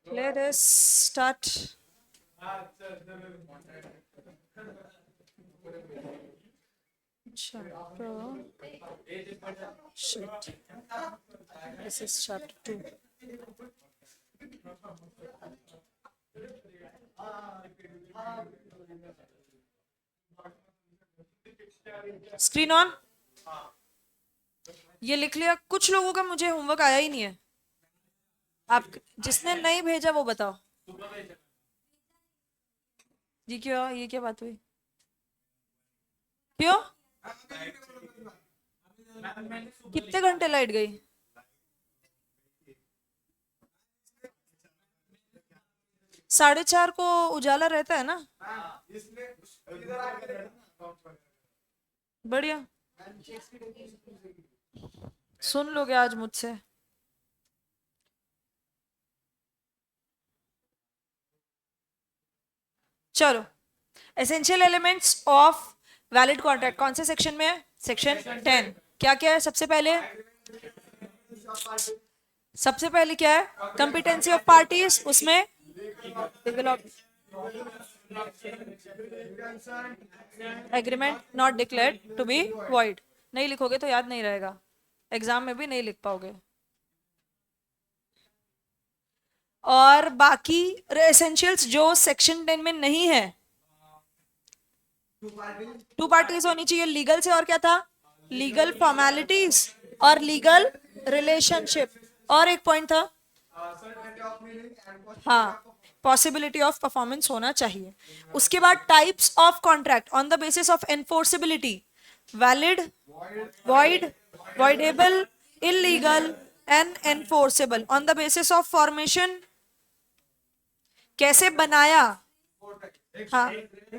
Let us start. Chapter. Shit. This is chapter 2. Screen on. ये लिख लिया? कुछ लोगों का मुझे होमवर्क आया ही नहीं है। आप जिसने नहीं भेजा वो बताओ। जी क्यों? ये क्या बात हुई? क्यों? कितने घंटे लाइट गई? साढ़े 4 को उजाला रहता है ना? बढ़िया, सुन लोगे आज मुझसे। चलो, essential elements of valid contract कौन से सेक्शन में है? सेक्शन 10। क्या क्या है? सबसे पहले क्या है? Competency of parties. उसमें agreement not declared to be void. नहीं लिखोगे तो याद नहीं रहेगा, एग्जाम में भी नहीं लिख पाओगे। और बाकी एसेंशियल्स जो सेक्शन 10 में नहीं है, टू पार्टीज होनी चाहिए लीगल से। और क्या था? लीगल फॉर्मेलिटीज और लीगल रिलेशनशिप। और एक पॉइंट था, हाँ, पॉसिबिलिटी ऑफ परफॉर्मेंस होना चाहिए। उसके बाद types of contract on the basis of enforceability: valid, void, voidable, illegal and enforceable. On the basis of formation, कैसे बनाया? हाँ,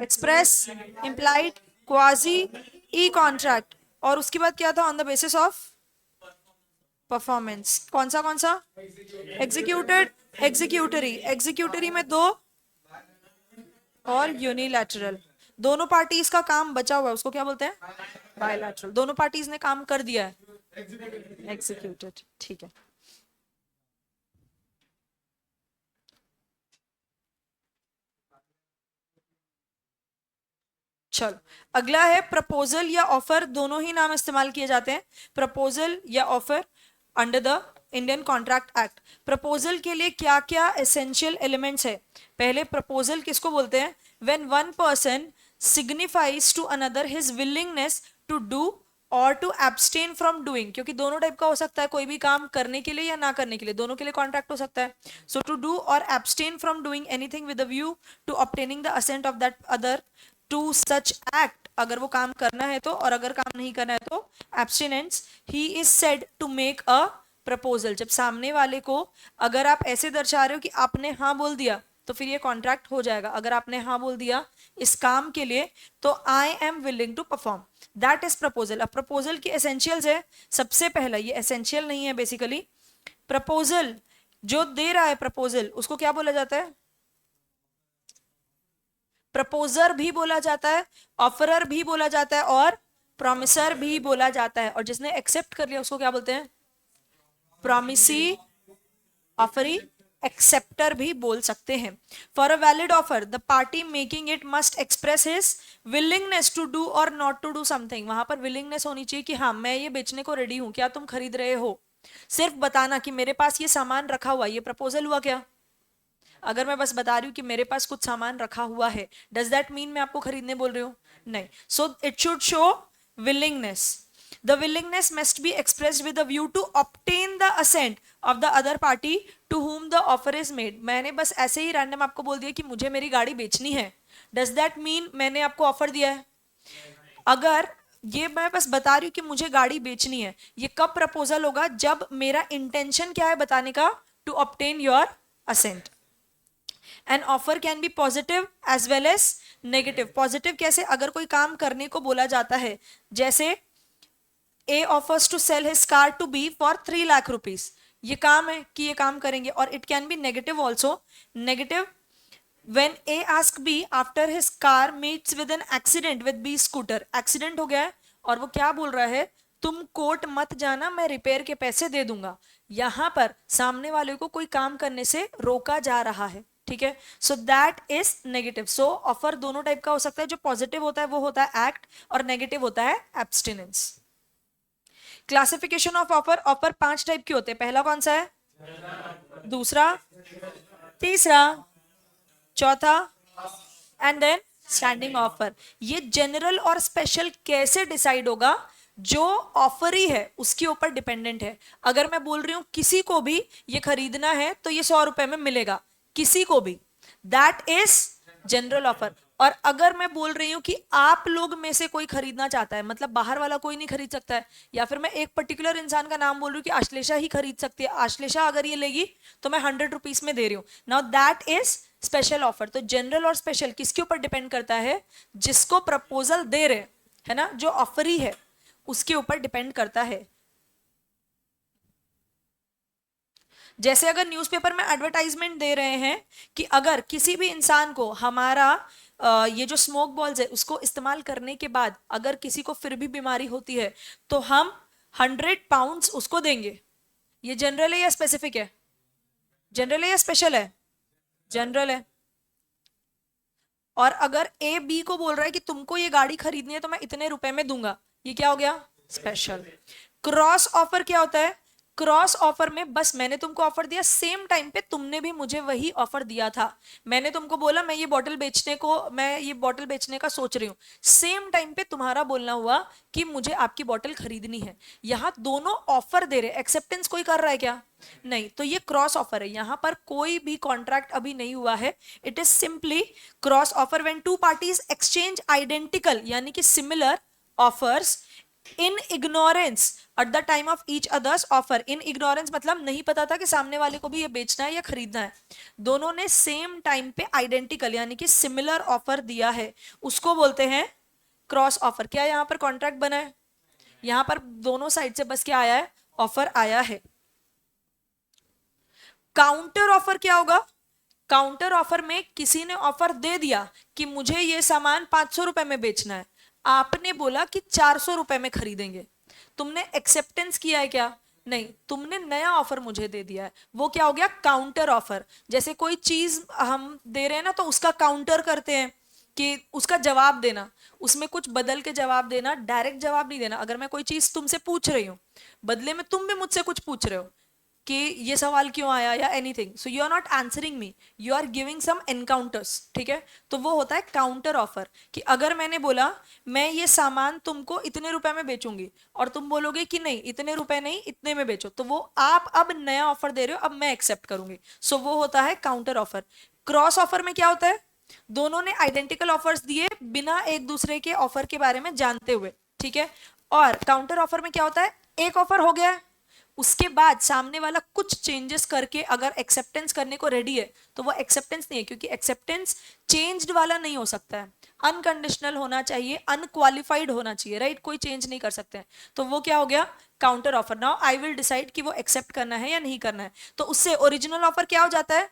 एक्सप्रेस, इम्प्लाइड, क्वाजी, ई कॉन्ट्रैक्ट। और उसके बाद क्या था? On the basis of performance. कौन सा? Executed, executory. एग्जीक्यूटरी में 2 और यूनिलैटरल। दोनों पार्टीज का काम बचा हुआ है, उसको क्या बोलते हैं? बायलैटरल। दोनों पार्टीज ने काम कर दिया है, एग्जीक्यूटेड। ठीक है। चलो, अगला है प्रपोजल या ऑफर। दोनों ही नाम इस्तेमाल किए जाते हैं, प्रपोजल या offer, under the Indian contract act. Proposal के लिए क्या क्या एसेंशियल एलिमेंट्स है? पहले, प्रपोजल किसको बोलते हैं? When one person signifies to another his willingness to do और टू एब्सटेन फ्रॉम डूइंग। क्योंकि दोनों टाइप का हो सकता है, कोई भी काम करने के लिए या ना करने के लिए, दोनों के लिए कॉन्ट्रैक्ट हो सकता है। सो टू डू और abstain from doing anything with a view to obtaining the assent of that other to such act. अगर वो काम करना है तो, और अगर काम नहीं करना है तो abstinence. He is said to make a proposal. जब सामने वाले को अगर आप ऐसे दर्शा रहे हो कि आपने हाँ बोल दिया, तो फिर ये कॉन्ट्रैक्ट हो जाएगा। अगर आपने हाँ बोल दिया इस काम के लिए, तो I am willing to perform, that is proposal. अब प्रपोजल की एसेंशियल्स है। सबसे पहला, ये एसेंशियल नहीं है बेसिकली, प्रपोजल जो दे रहा है प्रपोजल, उसको क्या बोला जाता है? प्रपोजर भी बोला जाता है, ऑफरर भी बोला जाता है और प्रॉमिसर भी बोला जाता है। और जिसने एक्सेप्ट कर लिया उसको क्या बोलते हैं? प्रॉमिसी, ऑफरी, एक्सेप्टर भी बोल सकते हैं। For a valid offer the party making it must express his willingness to do और नॉट टू डू समथिंग। वहां पर विलिंगनेस होनी चाहिए कि हाँ मैं ये बेचने को रेडी हूं, क्या तुम खरीद रहे हो। सिर्फ बताना कि मेरे पास ये सामान रखा हुआ, ये प्रपोजल हुआ क्या। अगर मैं बस बता रही हूँ कि मेरे पास कुछ सामान रखा हुआ है, डज दैट मीन मैं आपको खरीदने बोल रही हूँ, नहीं। So it should show willingness. The willingness must be expressed with a view to obtain the assent of the other party to whom the offer is made. मैंने बस ऐसे ही रैंडम आपको बोल दिया कि मुझे मेरी गाड़ी बेचनी है, डज दैट मीन मैंने आपको ऑफर दिया है। अगर ये मैं बस बता रही हूँ कि मुझे गाड़ी बेचनी है, ये कब प्रपोजल होगा, जब मेरा इंटेंशन क्या है बताने का, to obtain your assent. An offer can be positive as well as negative. Positive कैसे, अगर कोई काम करने को बोला जाता है, जैसे A offers to sell his car to be for 3 lakh rupees, ये काम है कि ये काम करेंगे। और it can be negative also. Negative when A ask B after his car meets with an accident with B scooter, accident हो गया है और वो क्या बोल रहा है, तुम कोर्ट मत जाना, मैं रिपेयर के पैसे दे दूंगा। यहां पर सामने वाले को कोई काम करने से रोका जा रहा है, ठीक है। So that is negative. So offer दोनों टाइप का हो सकता है, जो पॉजिटिव होता है वो होता है एक्ट, और नेगेटिव होता है abstinence. Classification of offer, offer 5 type के होते हैं। पहला कौन सा है, दूसरा, तीसरा, चौथा, एंड देन स्टैंडिंग ऑफर। ये जनरल और स्पेशल कैसे डिसाइड होगा, जो ऑफर ही है उसके ऊपर डिपेंडेंट है। अगर मैं बोल रही हूं किसी को भी ये खरीदना है तो ये 100 रुपए में मिलेगा, किसी को भी, दैट इज जनरल ऑफर। और अगर मैं बोल रही हूं कि आप लोग में से कोई खरीदना चाहता है, मतलब बाहर वाला कोई नहीं खरीद सकता है, या फिर मैं एक पर्टिकुलर इंसान का नाम बोल रही हूँ कि आश्लेषा ही खरीद सकती है, आश्लेषा अगर ये लेगी तो मैं 100 रुपीज में दे रही हूँ, now that is special offer. तो जनरल और स्पेशल किसके ऊपर डिपेंड करता है, जिसको प्रपोजल दे रहे है ना, जो ऑफरी है उसके ऊपर डिपेंड करता है। जैसे अगर न्यूज़पेपर में एडवर्टाइजमेंट दे रहे हैं कि अगर किसी भी इंसान को हमारा ये जो स्मोक बॉल्स है उसको इस्तेमाल करने के बाद अगर किसी को फिर भी बीमारी होती है तो हम 100 पाउंड्स उसको देंगे। ये जनरल है या स्पेसिफिक है, जनरल है या स्पेशल है, जनरल है। और अगर ए बी को बोल रहा है कि तुमको ये गाड़ी खरीदनी है तो मैं इतने रुपए में दूंगा, ये क्या हो गया, स्पेशल। क्रॉस ऑफर क्या होता है, क्रॉस ऑफर में बस मैंने तुमको ऑफर दिया, सेम टाइम पे तुमने भी मुझे वही ऑफर दिया था। मैंने तुमको बोला मैं ये बॉटल बेचने का सोच रही हूँ, सेम टाइम पे तुम्हारा बोलना हुआ कि मुझे आपकी बॉटल खरीदनी है। यहाँ दोनों ऑफर दे रहे, एक्सेप्टेंस कोई कर रहा है क्या, नहीं, तो ये क्रॉस ऑफर है। यहां पर कोई भी कॉन्ट्रैक्ट अभी नहीं हुआ है, it is simply cross offer when two parties exchange identical यानी कि similar offers in ignorance at the time of each other's offer. In ignorance मतलब नहीं पता था कि सामने वाले को भी ये बेचना है या खरीदना है, दोनों ने सेम टाइम पे आइडेंटिकल यानी कि सिमिलर ऑफर दिया है, उसको बोलते हैं क्रॉस ऑफर। क्या यहाँ पर कॉन्ट्रैक्ट बना है, यहाँ पर दोनों साइड से बस क्या आया है, ऑफर आया है। काउंटर ऑफर क्या होगा, काउंटर ऑफर में किसी ने ऑफर दे दिया कि मुझे ये सामान 500 रुपए में बेचना है, आपने बोला कि 400 रुपए में खरीदेंगे, तुमने एक्सेप्टेंस किया है क्या, नहीं, तुमने नया ऑफर मुझे दे दिया है, वो क्या हो गया, काउंटर ऑफर। जैसे कोई चीज हम दे रहे हैं ना तो उसका काउंटर करते हैं कि उसका जवाब देना, उसमें कुछ बदल के जवाब देना, डायरेक्ट जवाब नहीं देना। अगर मैं कोई चीज तुमसे पूछ रही हूं, बदले में तुम भी मुझसे कुछ पूछ रहे हो कि ये सवाल क्यों आया या anything, so you are not answering me, you are giving some encounters, ठीक है। तो वो होता है काउंटर ऑफर, कि अगर मैंने बोला मैं ये सामान तुमको इतने रुपए में बेचूंगी और तुम बोलोगे कि नहीं इतने रुपए नहीं इतने में बेचो, तो वो आप अब नया ऑफर दे रहे हो, अब मैं एक्सेप्ट करूंगी, सो वो होता है काउंटर ऑफर। क्रॉस ऑफर में क्या होता है, दोनों ने आइडेंटिकल ऑफर्स दिए बिना एक दूसरे के ऑफर के बारे में जानते हुए, ठीक है। और काउंटर ऑफर में क्या होता है, एक ऑफर हो गया है, उसके बाद सामने वाला कुछ चेंजेस करके अगर एक्सेप्टेंस करने को रेडी है तो वो एक्सेप्टेंस नहीं है, क्योंकि एक्सेप्टेंस चेंज्ड वाला नहीं हो सकता है, अनकंडीशनल होना चाहिए, अनक्वालिफाइड होना चाहिए, राइट, कोई चेंज नहीं कर सकते हैं, तो वो क्या हो गया, counter offer. Now I will decide कि वो एक्सेप्ट करना है या नहीं करना है, तो उससे ओरिजिनल ऑफर क्या हो जाता है,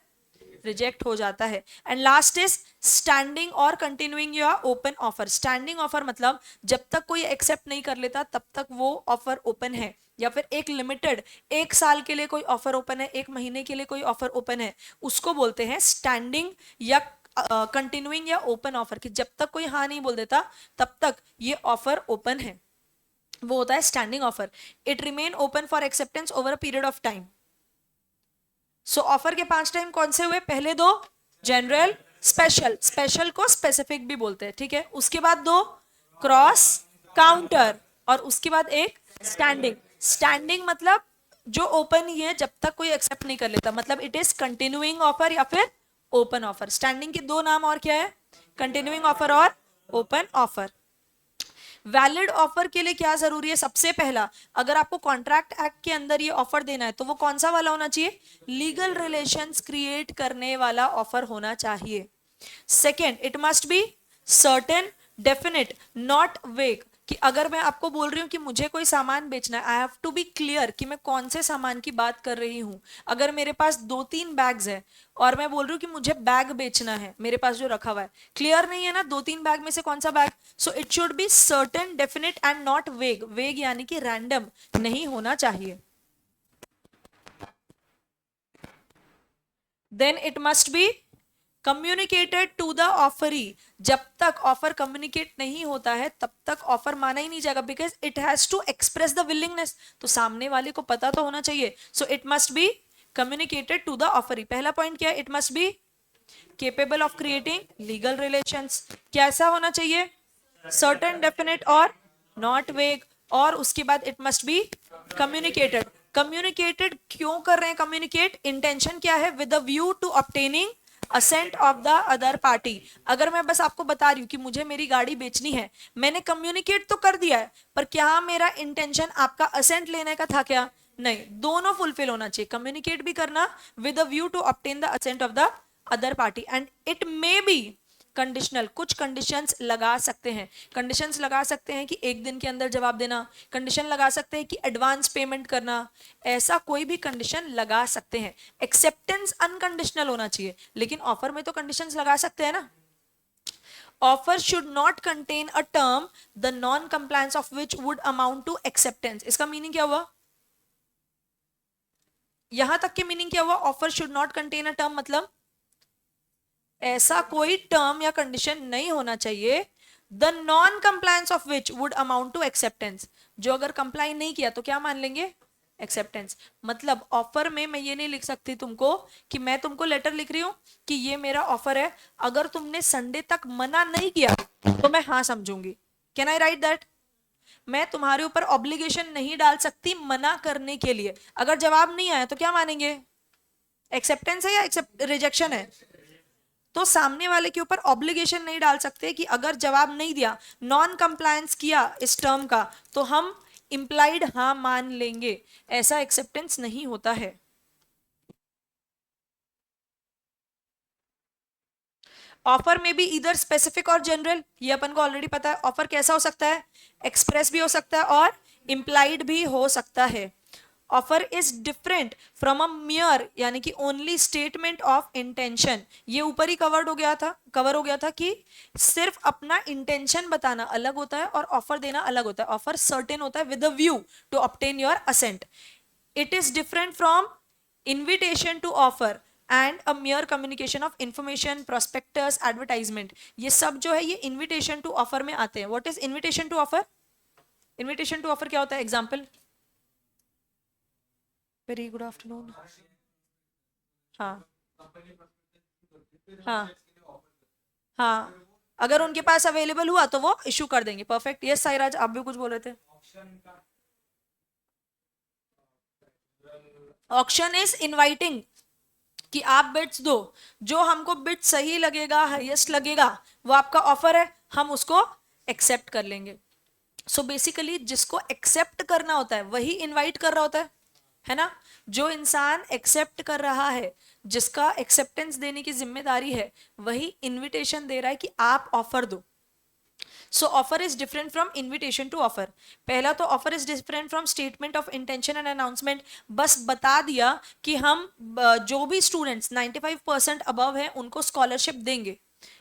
रिजेक्ट हो जाता है। एंड लास्ट इज स्टैंडिंग और continuing your open offer. Standing offer मतलब जब तक कोई एक्सेप्ट नहीं कर लेता तब तक वो ऑफर ओपन है, या फिर एक लिमिटेड, एक साल के लिए कोई ऑफर ओपन है, एक महीने के लिए कोई ऑफर ओपन है, उसको बोलते हैं स्टैंडिंग या कंटिन्यूइंग या ओपन ऑफर, कि जब तक कोई हाँ नहीं बोल देता तब तक ये ऑफर ओपन है, वो होता है standing offer. It remain open for acceptance over a period of time. So offer के 5 टाइम कौन से हुए? पहले दो जनरल, स्पेशल, स्पेशल को स्पेसिफिक भी बोलते हैं, ठीक है। उसके बाद दो क्रॉस, काउंटर, और उसके बाद एक स्टैंडिंग। स्टैंडिंग मतलब जो ओपन ही है जब तक कोई एक्सेप्ट नहीं कर लेता, मतलब इट इज कंटिन्यूइंग ऑफर या फिर ओपन ऑफर। स्टैंडिंग के दो नाम और क्या है? कंटिन्यूइंग ऑफर और ओपन ऑफर। वैलिड ऑफर के लिए क्या जरूरी है? सबसे पहला, अगर आपको कॉन्ट्रैक्ट एक्ट के अंदर ये ऑफर देना है तो वो कौन सा वाला होना चाहिए? लीगल रिलेशंस क्रिएट करने वाला ऑफर होना चाहिए। Second, it must B certain, definite, not वेग, कि अगर मैं आपको बोल रही हूं कि मुझे कोई सामान बेचना है, I have to be clear कि मैं कौन से सामान की बात कर रही हूं। अगर मेरे पास 2-3 बैग्स है और मैं बोल रही हूँ कि मुझे बैग बेचना है, मेरे पास जो रखा हुआ है क्लियर नहीं है ना 2-3 बैग में से कौन सा bag, so it should be certain, definite and not vague. Vague यानी कि रैंडम नहीं होना चाहिए। Then it must be communicated to the offeree. जब तक ऑफर कम्युनिकेट नहीं होता है तब तक ऑफर माना ही नहीं जाएगा, because it has to express the willingness, तो सामने वाले को पता तो होना चाहिए। So it must be communicated to the offeree. पहला पॉइंट क्या है? It must be capable of creating legal relations. कैसा होना चाहिए? सर्टेन, डेफिनेट और नॉट वेग। और उसके बाद it must be communicated. Communicated क्यों कर रहे हैं? कम्युनिकेट इंटेंशन क्या है? With a view to obtaining assent of the other party. अगर मैं बस आपको बता रही हूं कि मुझे मेरी गाड़ी बेचनी है, मैंने कम्युनिकेट तो कर दिया है, पर क्या मेरा इंटेंशन आपका असेंट लेने का था क्या? नहीं, दोनों फुलफिल होना चाहिए, कम्युनिकेट भी करना with a view to obtain the assent of the other party. And it may be conditional, कुछ कंडीशंस लगा सकते हैं। कंडीशंस लगा सकते हैं कि 1 दिन के अंदर जवाब देना, कंडीशन लगा सकते हैं कि एडवांस पेमेंट करना, ऐसा कोई भी कंडीशन लगा सकते हैं। एक्सेप्टेंस अनकंडीशनल होना चाहिए, लेकिन ऑफर में तो कंडीशंस लगा सकते हैं ना। Offer should not contain a term the non compliance of which would amount to acceptance. इसका मीनिंग क्या हुआ? यहां तक के मीनिंग क्या हुआ? Offer should not contain a term मतलब ऐसा कोई टर्म या कंडीशन नहीं होना चाहिए the non compliance of which would amount to acceptance, जो अगर कंप्लाई नहीं किया तो क्या मान लेंगे? एक्सेप्टेंस। मतलब ऑफर में मैं ये नहीं लिख सकती तुमको कि मैं तुमको लेटर लिख रही हूं कि ये मेरा ऑफर है, अगर तुमने संडे तक मना नहीं किया तो मैं हाँ समझूंगी। Can I write that? मैं तुम्हारे ऊपर ऑब्लिगेशन नहीं डाल सकती मना करने के लिए। अगर जवाब नहीं आया तो क्या मानेंगे? एक्सेप्टेंस है या रिजेक्शन है? तो सामने वाले के ऊपर ऑब्लिगेशन नहीं डाल सकते कि अगर जवाब नहीं दिया, नॉन कंप्लायंस किया इस टर्म का, तो हम इंप्लाइड हाँ मान लेंगे, ऐसा एक्सेप्टेंस नहीं होता है। ऑफर में भी इधर स्पेसिफिक और जनरल, ये अपन को ऑलरेडी पता है। ऑफर कैसा हो सकता है? एक्सप्रेस भी हो सकता है और इंप्लाइड भी हो सकता है। Offer is different from a मियर, यानी कि ओनली स्टेटमेंट ऑफ इंटेंशन। ये ऊपर ही कवर हो गया था कि सिर्फ अपना इंटेंशन बताना अलग होता है और ऑफर देना अलग होता है। ऑफर सर्टेन होता है with a view to obtain your assent. It is different from invitation to offer and a mere communication of information, prospectus, advertisement. ये सब जो है ये इन्विटेशन टू ऑफर में आते हैं। What is invitation to offer? Invitation to offer क्या होता है? एग्जाम्पल। Very good afternoon. हाँ हाँ हाँ, अगर उनके पास अवेलेबल हुआ तो वो इशू कर देंगे। परफेक्ट। यस साईराज, आप भी कुछ बोल रहे थे। ऑक्शन इज इनवाइटिंग, कि आप बिट्स दो, जो हमको बिट सही लगेगा, हाईएस्ट लगेगा, वो आपका ऑफर है, हम उसको एक्सेप्ट कर लेंगे। सो बेसिकली जिसको एक्सेप्ट करना होता है वही इनवाइट कर रहा होता है ना। जो इंसान एक्सेप्ट कर रहा है, जिसका एक्सेप्टेंस देने की जिम्मेदारी है, वही इनविटेशन दे रहा है कि आप ऑफर दो। So offer is different from invitation to offer. पहला तो offer is different from statement of intention and announcement. बस बता दिया कि हम जो भी स्टूडेंट्स 95% अबव है उनको स्कॉलरशिप देंगे,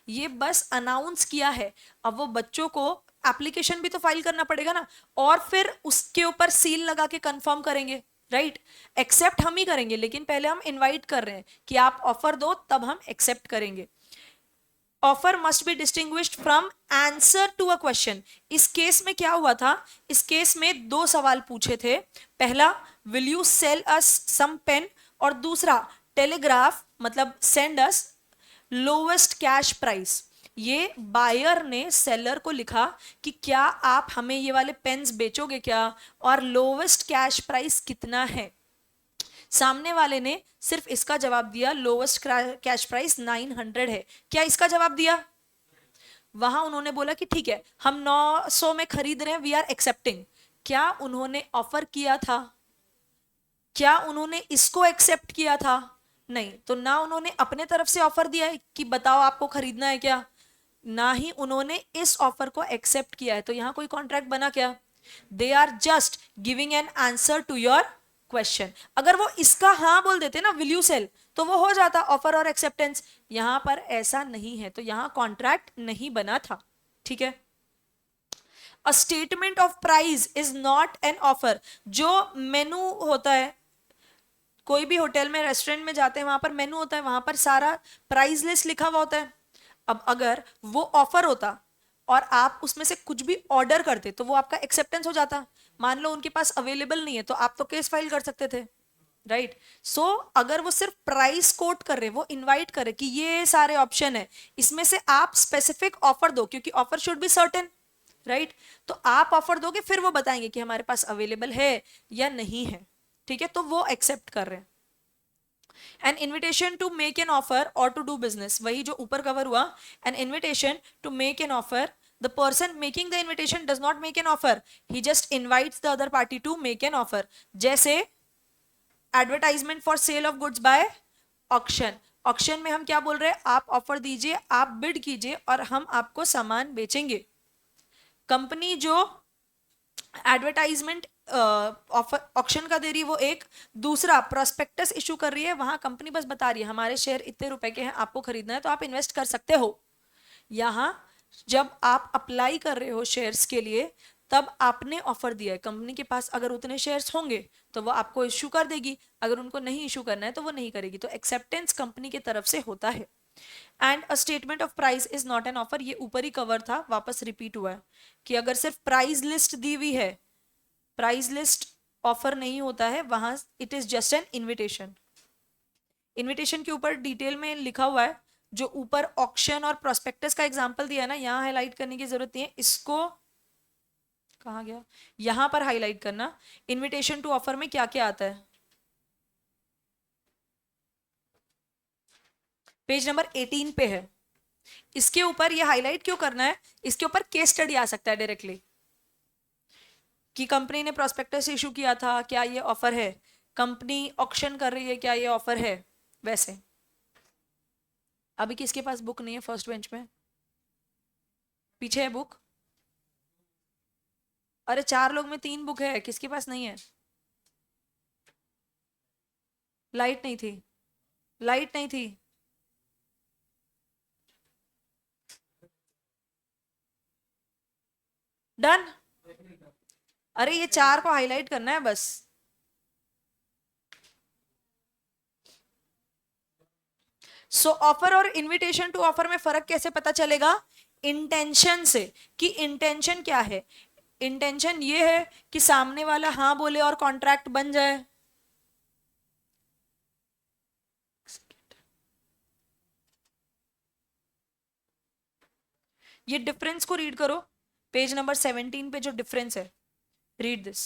ये बस अनाउंस किया है। अब वो बच्चों को एप्लीकेशन भी तो फाइल करना पड़ेगा ना, और फिर उसके ऊपर सील लगा के कंफर्म करेंगे, राइट। एक्सेप्ट हम ही करेंगे, लेकिन पहले हम इनवाइट कर रहे हैं कि आप ऑफर दो, तब हम एक्सेप्ट करेंगे। Offer must be distinguished from answer to a question. इस केस में क्या हुआ था, इस केस में दो सवाल पूछे थे। पहला, will you sell us some pen, और दूसरा, टेलीग्राफ मतलब send us lowest cash price. ये बायर ने सेलर को लिखा कि क्या आप हमें ये वाले पेन्स बेचोगे क्या, और लोवेस्ट कैश प्राइस कितना है। सामने वाले ने सिर्फ इसका जवाब दिया, लोवेस्ट कैश प्राइस 900 है। क्या इसका जवाब दिया? वहां उन्होंने बोला कि ठीक है, हम 900 में खरीद रहे हैं, वी आर एक्सेप्टिंग। क्या उन्होंने ऑफर किया था? क्या उन्होंने इसको एक्सेप्ट किया था? नहीं। तो ना उन्होंने अपने तरफ से ऑफर दिया है कि बताओ आपको खरीदना है क्या, ना ही उन्होंने इस ऑफर को एक्सेप्ट किया है। तो यहां कोई कॉन्ट्रैक्ट बना क्या? They are just giving an answer to your question. अगर वो इसका हाँ बोल देते ना, विल यू सेल, तो वो हो जाता ऑफर और एक्सेप्टेंस। यहां पर ऐसा नहीं है, तो यहां कॉन्ट्रैक्ट नहीं बना था। ठीक है। A statement of price is not an offer. जो मेनू होता है, कोई भी होटल में, रेस्टोरेंट में जाते हैं, वहां पर मेनू होता है, वहां पर सारा प्राइस लिस्ट लिखा हुआ होता है। अब अगर वो ऑफर होता और आप उसमें से कुछ भी ऑर्डर करते, तो वो आपका एक्सेप्टेंस हो जाता। मान लो उनके पास अवेलेबल नहीं है, तो आप तो केस फाइल कर सकते थे, राइट। सो अगर वो सिर्फ प्राइस कोट कर रहे, वो इनवाइट करे कि ये सारे ऑप्शन है, इसमें से आप स्पेसिफिक ऑफर दो, क्योंकि offer should be certain, right. तो आप ऑफर दोगे, फिर वो बताएंगे कि हमारे पास अवेलेबल है या नहीं है। ठीक है, तो वो एक्सेप्ट कर रहे हैं। An invitation to make an offer or to do business, वही जो ऊपर कवर हुआ। An invitation to make an offer, the person making the invitation does not make an offer, he just invites the other party to make an offer. जैसे advertisement for sale of goods by auction. Auction में हम क्या बोल रहे हैं, आप offer दीजिए, आप बिड कीजिए और हम आपको सामान बेचेंगे। कंपनी जो एडवर्टाइजमेंट ऑफर ऑक्शन का दे रही है वो एक, दूसरा प्रोस्पेक्टस इशू कर रही है, वहां कंपनी बस बता रही है हमारे शेयर इतने रुपए के हैं, आपको खरीदना है तो आप इन्वेस्ट कर सकते हो। यहां जब आप अप्लाई कर रहे हो शेयर्स के लिए, तब आपने ऑफर दिया है, कंपनी के पास अगर उतने शेयर्स होंगे तो वो आपको इशू कर देगी, अगर उनको नहीं इशू करना है तो वो नहीं करेगी। तो एक्सेप्टेंस कंपनी की तरफ से होता है। And a statement of price is not an offer, ये ऊपर ही कवर था, वापस रिपीट हुआ है कि अगर सिर्फ प्राइस लिस्ट दी हुई है, प्राइस लिस्ट ऑफर नहीं होता है वहां, it is just an invitation. Invitation के ऊपर डिटेल में लिखा हुआ है, जो ऊपर ऑक्शन और प्रोस्पेक्टस का एग्जांपल दिया है ना, यहां हाईलाइट करने की जरूरत नहीं है इसको। कहा गया, यहां पर हाईलाइट करना, इनविटेशन टू ऑफर में क्या क्या आता है। पेज नंबर 18 पे है। इसके ऊपर ये हाईलाइट क्यों करना है, इसके ऊपर केस स्टडी आ सकता है डायरेक्टली, कि कंपनी ने प्रोस्पेक्टस इशू किया था, क्या ये ऑफर है, कंपनी ऑक्शन कर रही है, क्या ये ऑफर है। वैसे अभी किसके पास बुक नहीं है फर्स्ट बेंच में? पीछे है बुक? अरे 4 लोग में 3 बुक है, किसके पास नहीं है? लाइट नहीं थी, लाइट नहीं थी। डन। अरे ये 4 को हाईलाइट करना है बस। सो ऑफर और इनविटेशन टू ऑफर में फर्क कैसे पता चलेगा? इंटेंशन से, कि इंटेंशन क्या है। इंटेंशन ये है कि सामने वाला हाँ बोले और कॉन्ट्रैक्ट बन जाए। ये डिफरेंस को रीड करो, पेज नंबर 17 पे जो डिफरेंस है, read this.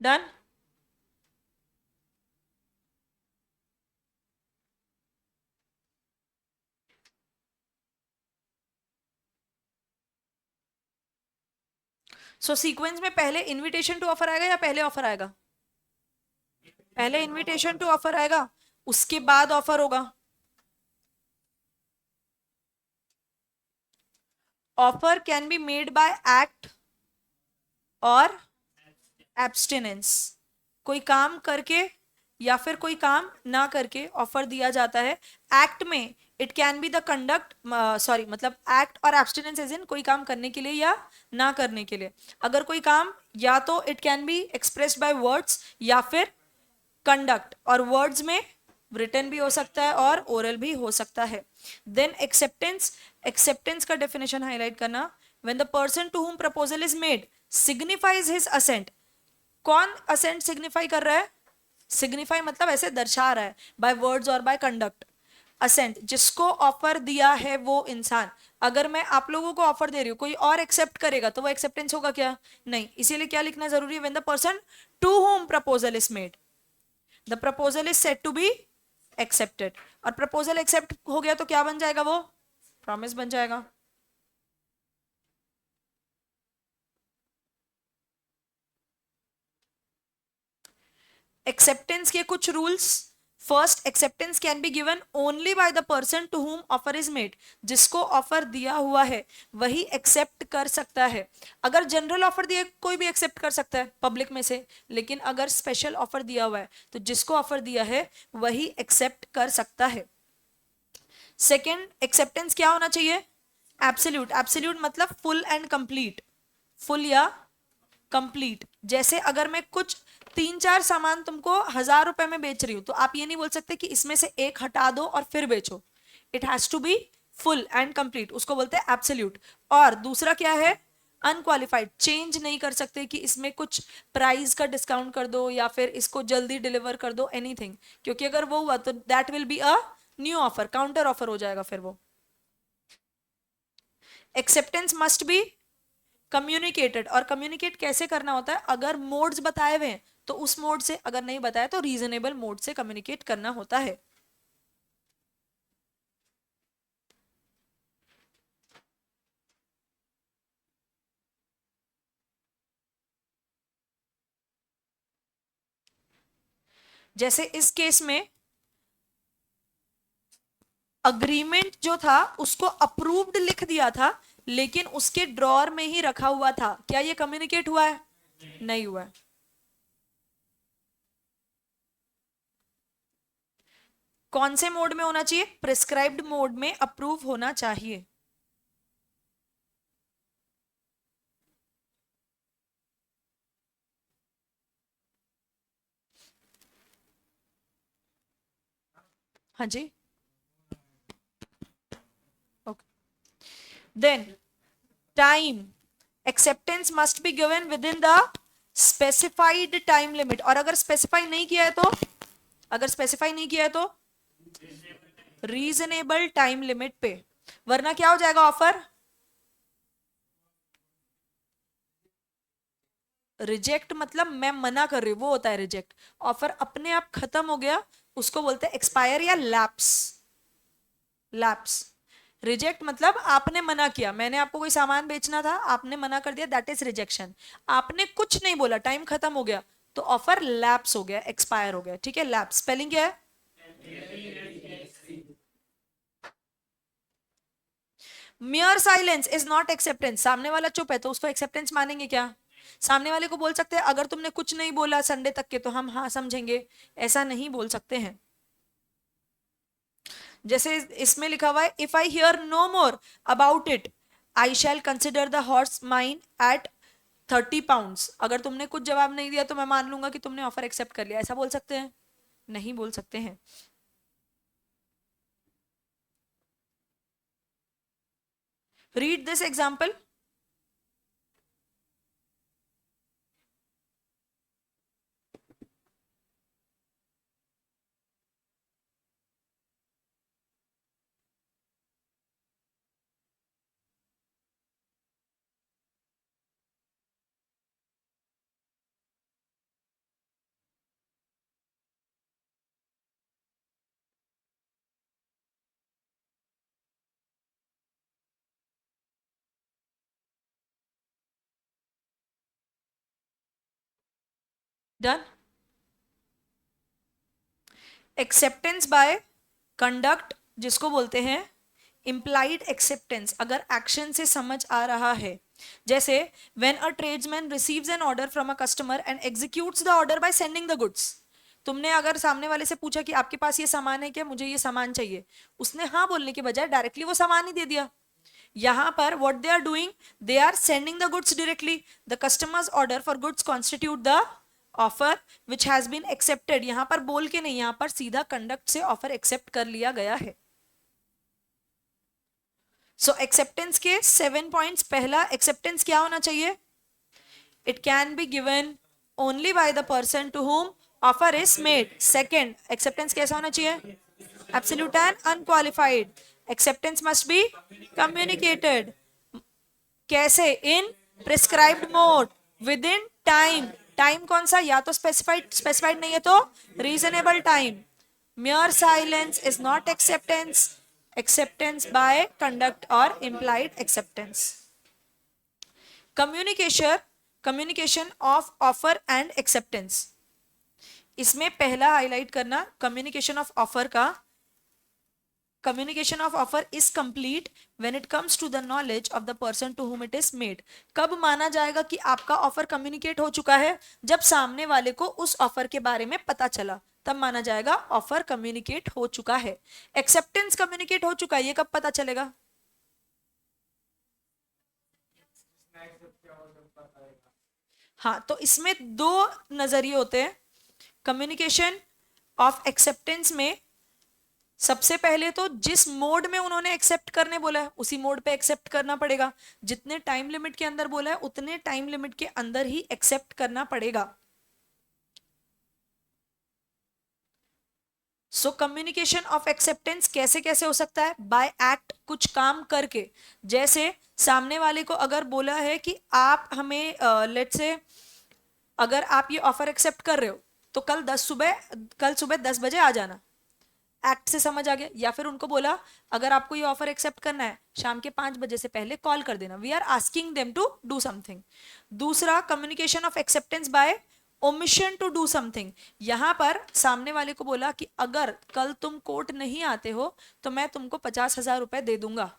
Done. So sequence में पहले इनविटेशन टू ऑफर आएगा या पहले ऑफर आएगा? पहले इनविटेशन टू ऑफर आएगा, उसके बाद ऑफर होगा। Offer can be made by act और एब्स्टिनेंस। कोई काम करके या फिर कोई काम ना करके ऑफर दिया जाता है। एक्ट में it can be the conduct, sorry मतलब एक्ट और एब्स्टिनेंस इज इन कोई काम करने के लिए या ना करने के लिए। अगर कोई काम या तो it can be expressed by words या फिर कंडक्ट, और वर्ड्स में रिटन भी हो सकता है और ओरल भी हो सकता है। देन एक्सेप्टेंस, एक्सेप्टेंस का डेफिनेशन हाईलाइट करना, when the person to whom proposal is made signifies his assent. कौन असेंट सिग्निफाई कर रहा है? सिग्निफाई मतलब ऐसे दर्शा रहा है, बाय वर्ड्स और बाय कंडक्ट। असेंट, जिसको ऑफर दिया है वो इंसान। अगर मैं आप लोगों को ऑफर दे रही हूं, कोई और एक्सेप्ट करेगा तो वो एक्सेप्टेंस होगा क्या? नहीं। इसीलिए क्या लिखना जरूरी है? When the person to whom proposal is made, the proposal is said to be accepted. और प्रपोजल एक्सेप्ट हो गया तो क्या बन जाएगा? वो प्रॉमिस बन जाएगा। एक्सेप्टेंस के कुछ rules. First, acceptance can be given only by the person to whom offer is made. जिसको ऑफर दिया हुआ है वही एक्सेप्ट कर सकता है। अगर जनरल ऑफर दिया कोई भी एक्सेप्ट कर सकता है पब्लिक में से, लेकिन अगर स्पेशल ऑफर दिया हुआ है तो जिसको ऑफर दिया है वही एक्सेप्ट कर सकता है। सेकेंड, एक्सेप्टेंस क्या होना चाहिए? एब्सोल्यूट। एब्सोल्यूट मतलब फुल एंड कंप्लीट, फुल या कंप्लीट। जैसे अगर मैं कुछ तीन चार सामान तुमको 1000 रुपए में बेच रही हूं तो आप ये नहीं बोल सकते कि इसमें से एक हटा दो और फिर बेचो। It has to be full and complete, उसको बोलते हैं एब्सोल्यूट। और दूसरा क्या है? अनक्वालिफाइड। चेंज नहीं कर सकते कि इसमें कुछ प्राइस का डिस्काउंट कर दो या फिर इसको जल्दी डिलीवर कर दो, एनीथिंग। क्योंकि अगर वो हुआ तो that will be a new offer, counter offer हो जाएगा फिर वो। Acceptance must be communicated. और कम्युनिकेट कैसे करना होता है? अगर मोड्स बताए हुए हैं तो उस मोड से, अगर नहीं बताया तो रीजनेबल मोड से कम्युनिकेट करना होता है। जैसे इस केस में अग्रीमेंट जो था उसको अप्रूव्ड लिख दिया था, लेकिन उसके ड्रॉर में ही रखा हुआ था। क्या ये कम्युनिकेट हुआ है? नहीं हुआ है। कौन से मोड में होना चाहिए? प्रिस्क्राइब्ड मोड में अप्रूव होना चाहिए। हाँ जी। Okay. Then time, acceptance must be given within the specified time limit. और अगर स्पेसिफाई नहीं किया है तो, अगर स्पेसिफाई नहीं किया है तो रीजनेबल टाइम लिमिट पे, वरना क्या हो जाएगा? ऑफर रिजेक्ट, मतलब मैं मना कर रही हूं, वो होता है रिजेक्ट। ऑफर अपने आप खत्म हो गया, उसको बोलते हैं एक्सपायर या लैप्स। लैप्स। रिजेक्ट मतलब आपने मना किया, मैंने आपको कोई सामान बेचना था, आपने मना कर दिया, दैट इज रिजेक्शन। आपने कुछ नहीं बोला, टाइम खत्म हो गया, तो ऑफर लैप्स हो गया, एक्सपायर हो गया। ठीक है। लैप्स स्पेलिंग क्या है? मियर साइलेंस इज नॉट एक्सेप्टेंस। सामने वाला चुप है तो उसको एक्सेप्टेंस मानेंगे क्या? सामने वाले को बोल सकते हैं अगर तुमने कुछ नहीं बोला संडे तक के तो हम हाँ समझेंगे, ऐसा नहीं बोल सकते हैं। जैसे इसमें लिखा हुआ है, if I hear no more about it I shall consider the horse mine at 30 pounds. अगर तुमने कुछ जवाब नहीं दिया तो मैं मान लूंगा कि तुमने ऑफर एक्सेप्ट कर लिया। ऐसा बोल सकते हैं? नहीं बोल सकते हैं। Read this example. Done. Acceptance by conduct जिसको बोलते हैं इम्प्लाइड एक्सेप्टेंस, अगर एक्शन से समझ आ रहा है, जैसे when a tradesman receives N order from a customer and executes the order by sending the goods. तुमने अगर सामने वाले से पूछा कि आपके पास ये सामान है क्या, मुझे ये सामान चाहिए, उसने हाँ बोलने के बजाय डायरेक्टली वो सामान ही दे दिया। यहां पर what they are doing, they are sending the goods directly. The customers order for goods constitute the offer which has been accepted. यहां पर बोल के नहीं, यहां पर सीधा कंडक्ट से ऑफर एक्सेप्ट कर लिया गया है। सो एक्सेप्टेंस के 7 पॉइंट्स। पहला, एक्सेप्टेंस क्या होना चाहिए? It can be given only by the person to whom offer is made. Second, acceptance कैसा होना चाहिए? Absolute and unqualified. Acceptance must be communicated. कैसे? In prescribed mode, within time. Time कौन सा? या तो स्पेसिफाइड, स्पेसिफाइड नहीं है तो reasonable time. mere silence is not acceptance, acceptance by conduct or implied acceptance। communication, communication of offer and acceptance। इसमें पहला हाईलाइट करना communication of offer का, communication of offer is complete when it comes to the knowledge of the person to whom it is made। कब माना जाएगा कि आपका offer communicate हो चुका है? जब सामने वाले को उस ऑफर के बारे में पता चला, तब माना जाएगा ऑफर कम्युनिकेट हो चुका है। एक्सेप्टेंस कम्युनिकेट हो चुका है, ये कब पता चलेगा? हाँ, तो इसमें दो नजरिए होते हैं कम्युनिकेशन ऑफ एक्सेप्टेंस में। सबसे पहले तो जिस मोड में उन्होंने एक्सेप्ट करने बोला है उसी मोड पे एक्सेप्ट करना पड़ेगा। जितने टाइम लिमिट के अंदर बोला है उतने टाइम लिमिट के अंदर ही एक्सेप्ट करना पड़ेगा। सो कम्युनिकेशन ऑफ एक्सेप्टेंस कैसे कैसे हो सकता है? बाय एक्ट, कुछ काम करके। जैसे सामने वाले को अगर बोला है कि आप हमें लेट्स से, अगर आप ये ऑफर एक्सेप्ट कर रहे हो तो कल सुबह 10 बजे आ जाना। एक्ट से समझ आ गया। या फिर उनको बोला अगर आपको ये ऑफर एक्सेप्ट करना है शाम के 5 बजे से पहले कॉल कर देना। We are asking them to do something. दूसरा, communication of acceptance by omission to do something. यहां पर सामने वाले को बोला कि अगर कल तुम कोर्ट नहीं आते हो तो मैं तुमको 50,000 रुपए दे दूंगा।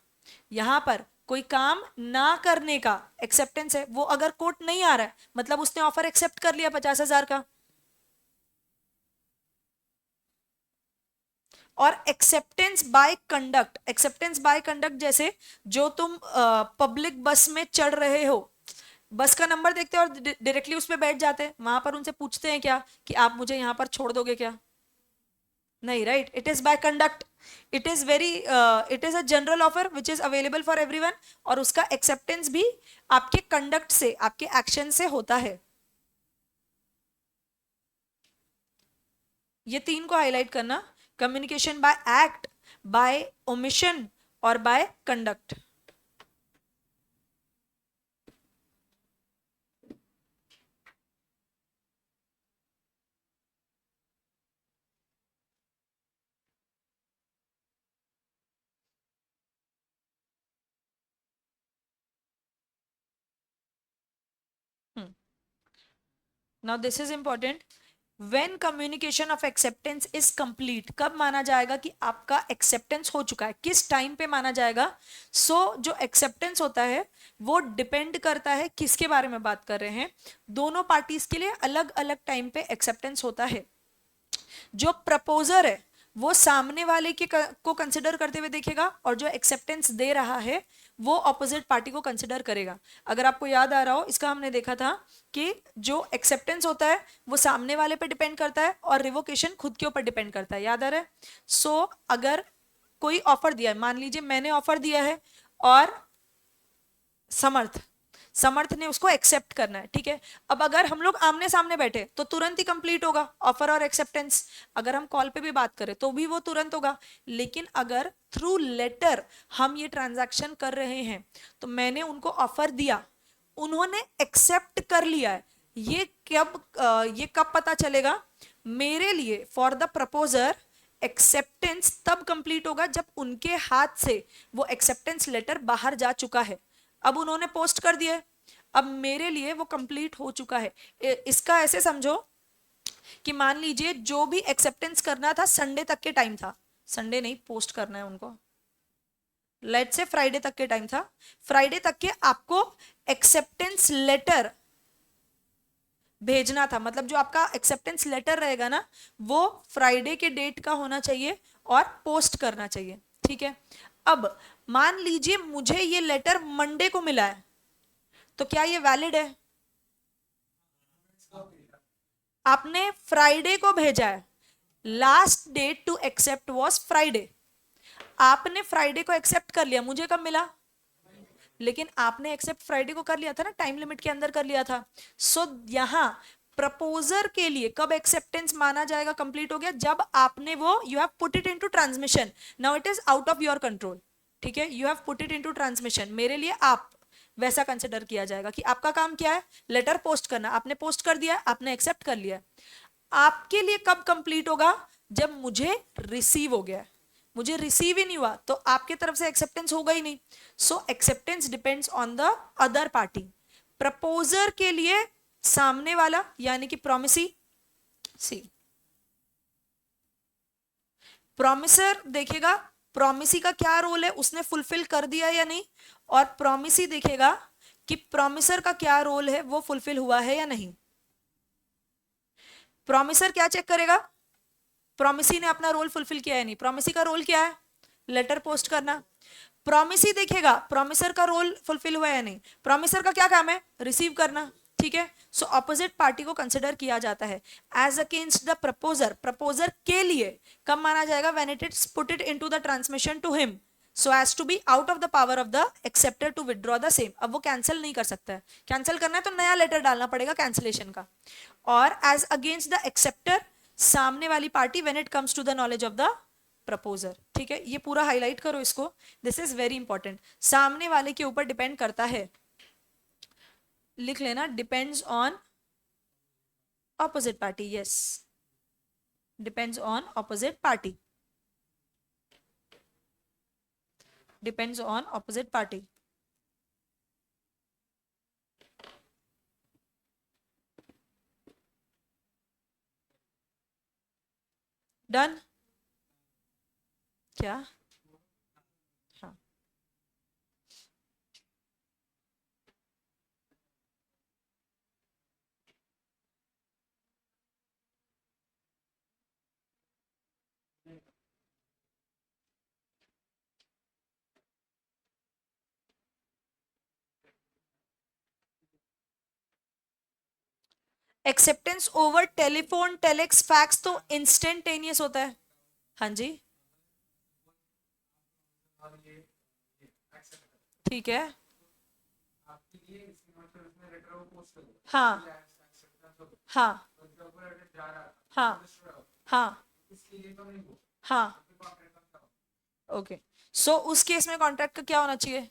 यहां पर कोई काम ना करने का एक्सेप्टेंस है। वो अगर कोर्ट नहीं आ रहा है मतलब उसने ऑफर एक्सेप्ट कर लिया 50,000 का। और acceptance by conduct, acceptance by conduct जैसे जो तुम पब्लिक बस में चढ़ रहे हो, बस का नंबर देखते हैं और डायरेक्टली उस पर बैठ जाते हैं। वहां पर उनसे पूछते हैं क्या कि आप मुझे यहां पर छोड़ दोगे क्या? नहीं, right. It is by conduct. It is very, it is a general offer which is available for everyone. और उसका एक्सेप्टेंस भी आपके कंडक्ट से, आपके एक्शन से होता है। ये तीन को हाईलाइट करना, communication by act, by omission और by conduct. Now this is important. When communication of acceptance is complete, कब माना जाएगा कि आपका एक्सेप्टेंस हो चुका है? किस टाइम पे माना जाएगा? जो एक्सेप्टेंस होता है वो डिपेंड करता है किसके बारे में बात कर रहे हैं। दोनों पार्टीज के लिए अलग अलग टाइम पे एक्सेप्टेंस होता है। जो प्रपोजर है वो सामने वाले को कंसिडर करते हुए देखेगा और जो एक्सेप्टेंस दे रहा है वो ऑपोजिट पार्टी को कंसिडर करेगा। अगर आपको याद आ रहा हो, इसका हमने देखा था कि जो एक्सेप्टेंस होता है वो सामने वाले पे डिपेंड करता है और रिवोकेशन खुद के ऊपर डिपेंड करता है। याद आ रहा है? सो अगर कोई ऑफर दिया है, मान लीजिए मैंने ऑफर दिया है और समर्थ ने उसको एक्सेप्ट करना है, ठीक है। अब अगर हम लोग आमने सामने बैठे तो तुरंत ही कंप्लीट होगा ऑफर और एक्सेप्टेंस। अगर हम कॉल पे भी बात करें तो भी वो तुरंत होगा। लेकिन अगर थ्रू लेटर हम ये ट्रांजैक्शन कर रहे हैं तो मैंने उनको ऑफर दिया, उन्होंने एक्सेप्ट कर लिया है, ये कब पता चलेगा? मेरे लिए फॉर द प्रपोजर एक्सेप्टेंस तब कंप्लीट होगा जब उनके हाथ से वो एक्सेप्टेंस लेटर बाहर जा चुका है। अब उन्होंने पोस्ट कर दिया है, अब मेरे लिए वो कंप्लीट हो चुका है। इसका ऐसे समझो कि मान लीजिए जो भी एक्सेप्टेंस करना था संडे तक के टाइम था, संडे नहीं, पोस्ट करना है उनको, लेट से फ्राइडे तक के टाइम था, फ्राइडे तक के आपको एक्सेप्टेंस लेटर भेजना था, मतलब जो आपका एक्सेप्टेंस लेटर रहेगा ना वो फ्राइडे के डेट का होना चाहिए और पोस्ट करना चाहिए, ठीक है। अब मान लीजिए मुझे ये लेटर मंडे को मिला है, तो क्या ये वैलिड है? आपने फ्राइडे को भेजा है, last date to accept was Friday, आपने फ्राइडे को एक्सेप्ट कर लिया, मुझे कब मिला? लेकिन आपने एक्सेप्ट फ्राइडे को कर लिया था ना, टाइम लिमिट के अंदर कर लिया था। सो यहां प्रपोजर के लिए कब एक्सेप्टेंस माना जाएगा कंप्लीट हो गया? जब आपने वो you have put it into transmission, now it is out of your control, ठीक है, you have put it into transmission, मेरे लिए आप वैसा कंसिडर किया जाएगा कि आपका काम क्या है, लेटर पोस्ट करना, आपने पोस्ट कर दिया, आपने एक्सेप्ट कर लिया। आपके लिए कब कंप्लीट होगा? जब मुझे रिसीव हो गया, मुझे रिसीव ही नहीं हुआ तो आपके तरफ से एक्सेप्टेंस होगा ही नहीं। So acceptance depends on the other party. Proposer के लिए सामने वाला यानी कि प्रॉमिसी, सी प्रॉमिसर देखेगा प्रॉमिसी का क्या रोल है, उसने फुलफिल कर दिया या नहीं, और प्रॉमिसी देखेगा कि प्रॉमिसर का क्या रोल है, वो फुलफिल हुआ है या नहीं। प्रॉमिसर क्या चेक करेगा? प्रॉमिसी ने अपना रोल फुलफिल किया है नहीं, प्रॉमिसी का रोल क्या है? लेटर पोस्ट करना। प्रॉमिसी देखेगा प्रॉमिसर का रोल फुलफिल हुआ है नहीं, प्रॉमिसर का क्या काम है? रिसीव करना, ठीक है। सो ऑपोजिट पार्टी को कंसिडर किया जाता है as against the proposer. Proposer के लिए कब माना जाएगा? When it is put it into the transmission to him so as to be out of the power of the acceptor to withdraw the same. अब वो कैंसिल नहीं कर सकता है, कैंसिल करना है तो नया लेटर डालना पड़ेगा कैंसिलेशन का। और एज अगेंस्ट द एक्सेप्टर, सामने वाली party, when it comes to the knowledge of the proposer, ठीक है। ये पूरा हाईलाइट करो इसको, दिस इज वेरी इंपॉर्टेंट, सामने वाले के ऊपर डिपेंड करता है, लिख लेना, depends on opposite party, yes, depends on opposite party, depends on opposite party. Done? क्या? हाँ, acceptance over telephone, telex, fax तो इंस्टेंटेनियस होता है। हाँ जी, ठीक है, हाँ हाँ हाँ हाँ हाँ, ओके। सो उस केस में कॉन्ट्रैक्ट का क्या होना चाहिए?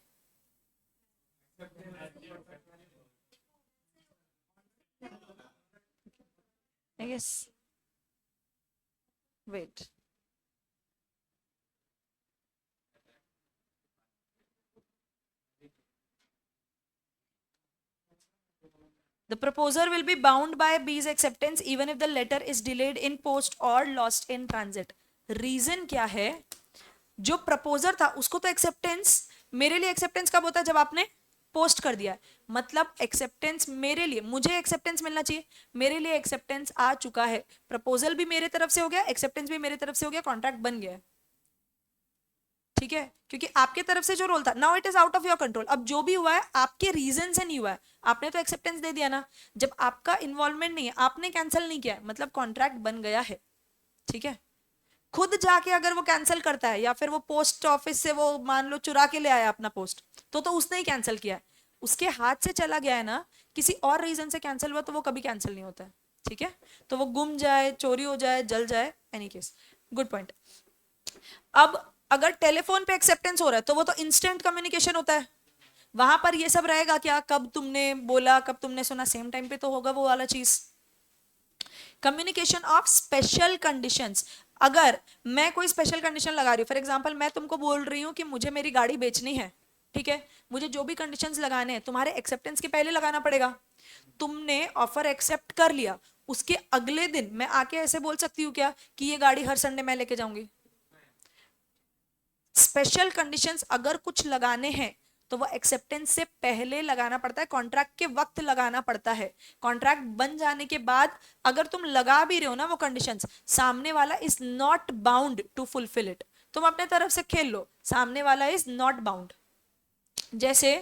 Yes, wait, the proposer will be bound by B's acceptance even if the letter is delayed in post or lost in transit. Reason क्या है? जो प्रपोजर था उसको तो एक्सेप्टेंस, मेरे लिए एक्सेप्टेंस कब होता है? जब आपने पोस्ट कर दिया है, मतलब एक्सेप्टेंस मेरे लिए, मुझे एक्सेप्टेंस मिलना चाहिए, मेरे लिए एक्सेप्टेंस आ चुका है, प्रपोजल भी मेरे तरफ से हो गया, एक्सेप्टेंस भी मेरे तरफ से हो गया, कॉन्ट्रैक्ट बन गया, ठीक है। क्योंकि आपके तरफ से जो रोल था, now it is out of your control, अब जो भी हुआ है आपके रीजन से नहीं हुआ है, आपने तो एक्सेप्टेंस दे दिया ना, जब आपका इन्वॉल्वमेंट नहीं है, आपने कैंसिल नहीं किया, मतलब कॉन्ट्रैक्ट बन गया है, ठीक है। खुद जाके अगर वो कैंसिल करता है या फिर वो पोस्ट ऑफिस से वो मान लो चुरा के ले आया अपना पोस्ट, तो उसने ही कैंसिल किया है, उसके हाथ से चला गया है ना, किसी और रीजन से कैंसिल हुआ तो वो कभी कैंसिल नहीं होता है, ठीक है। तो वो गुम जाए, चोरी हो जाए, जल जाए, एनी केस, गुड पॉइंट। अब अगर टेलीफोन पे एक्सेप्टेंस हो रहा है तो वो तो इंस्टेंट कम्युनिकेशन होता है, वहां पर ये सब रहेगा क्या, कब तुमने बोला, कब तुमने सुना, सेम टाइम पे तो होगा वो वाला चीज। कम्युनिकेशन ऑफ स्पेशल कंडीशंस, अगर मैं कोई स्पेशल कंडीशन लगा रही हूँ, फॉर एग्जांपल मैं तुमको बोल रही हूँ कि मुझे मेरी गाड़ी बेचनी है, ठीक है, मुझे जो भी कंडीशंस लगाने हैं तुम्हारे एक्सेप्टेंस के पहले लगाना पड़ेगा, तुमने ऑफर एक्सेप्ट कर लिया, उसके अगले दिन मैं आके ऐसे बोल सकती हूँ क्या कि ये गाड़ी हर संडे मैं लेके जाऊंगी? स्पेशल कंडीशंस अगर कुछ लगाने हैं तो वो एक्सेप्टेंस से पहले लगाना पड़ता है, कॉन्ट्रैक्ट के वक्त लगाना पड़ता है। कॉन्ट्रैक्ट बन जाने के बाद अगर तुम लगा भी रहे हो ना वो कंडीशंस, सामने वाला is not bound to fulfil it. तुम अपने तरफ से खेल लो, सामने वाला इज नॉट बाउंड। जैसे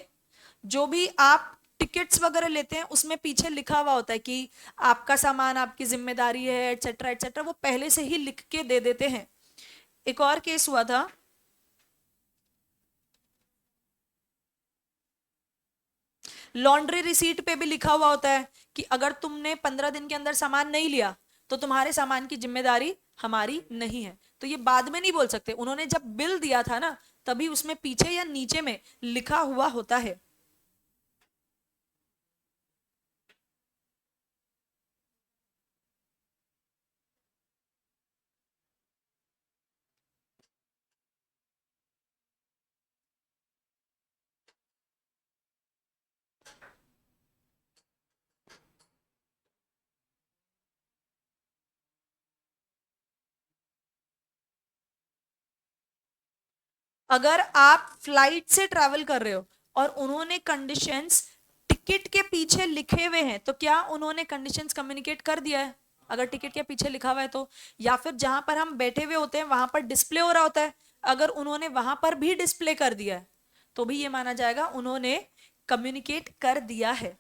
जो भी आप टिकट्स वगैरह लेते हैं उसमें पीछे लिखा हुआ होता है कि आपका सामान आपकी जिम्मेदारी है, एटसेट्रा एटसेट्रा, वो पहले से ही लिख के दे देते हैं। एक और केस हुआ था, लॉन्ड्री रिसीट पे भी लिखा हुआ होता है कि अगर तुमने 15 दिन के अंदर सामान नहीं लिया तो तुम्हारे सामान की जिम्मेदारी हमारी नहीं है। तो ये बाद में नहीं बोल सकते, उन्होंने जब बिल दिया था ना तभी उसमें पीछे या नीचे में लिखा हुआ होता है। अगर आप फ्लाइट से ट्रैवल कर रहे हो और उन्होंने कंडीशंस टिकट के पीछे लिखे हुए हैं तो क्या उन्होंने कंडीशंस कम्युनिकेट कर दिया है? अगर टिकट के पीछे लिखा हुआ है तो, या फिर जहां पर हम बैठे हुए होते हैं वहां पर डिस्प्ले हो रहा होता है, अगर उन्होंने वहां पर भी डिस्प्ले कर दिया है तो भी ये माना जाएगा उन्होंने कम्युनिकेट कर दिया है।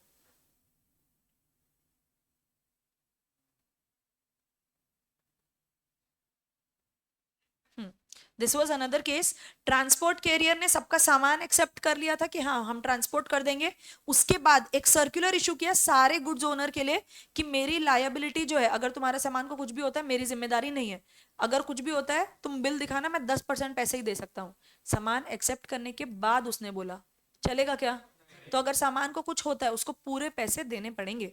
This was another case. Transport carrier ने सबका सामान एक्सेप्ट कर लिया था कि हाँ हम ट्रांसपोर्ट कर देंगे, उसके बाद एक सर्कुलर इशू किया सारे गुड्स ओनर के लिए कि मेरी लायबिलिटी जो है, अगर तुम्हारे सामान को कुछ भी होता है मेरी जिम्मेदारी नहीं है, अगर कुछ भी होता है तुम बिल दिखाना, मैं 10% पैसे ही दे सकता हूँ। सामान एक्सेप्ट करने के बाद उसने बोला चलेगा क्या? तो अगर सामान को कुछ होता है उसको पूरे पैसे देने पड़ेंगे।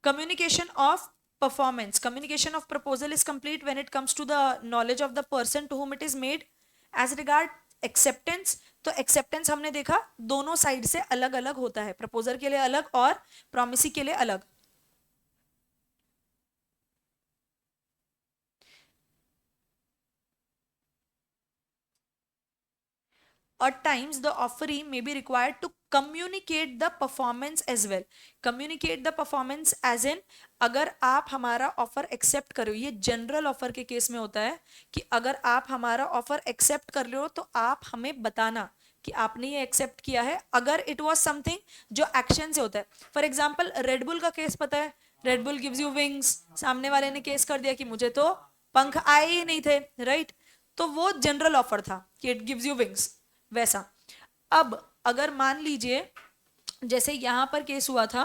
Communication of performance, communication of proposal is complete when it comes to the knowledge of the person to whom it is made. As regard acceptance, तो acceptance हमने देखा दोनों साइड से अलग अलग होता है, प्रपोजर के लिए अलग और प्रोमिसी के लिए अलग। At times the offeree may be required to communicate the performance as well. Communicate the performance as in, अगर आप हमारा ऑफर एक्सेप्ट कर रहे हो, ये जनरल ऑफर के केस में होता है कि अगर आप हमारा ऑफर एक्सेप्ट कर रहे हो तो आप हमें बताना कि आपने ये एक्सेप्ट किया है। अगर इट वाज समथिंग जो एक्शन से होता है, फॉर एग्जांपल रेडबुल का केस पता है, रेडबुल गिव्स यू विंग्स, सामने वाले ने केस कर दिया कि मुझे तो पंख आए ही नहीं थे, राइट? तो वो जनरल ऑफर था कि इट गिव्स यू विंग्स, वैसा। अब अगर मान लीजिए जैसे यहां पर केस हुआ था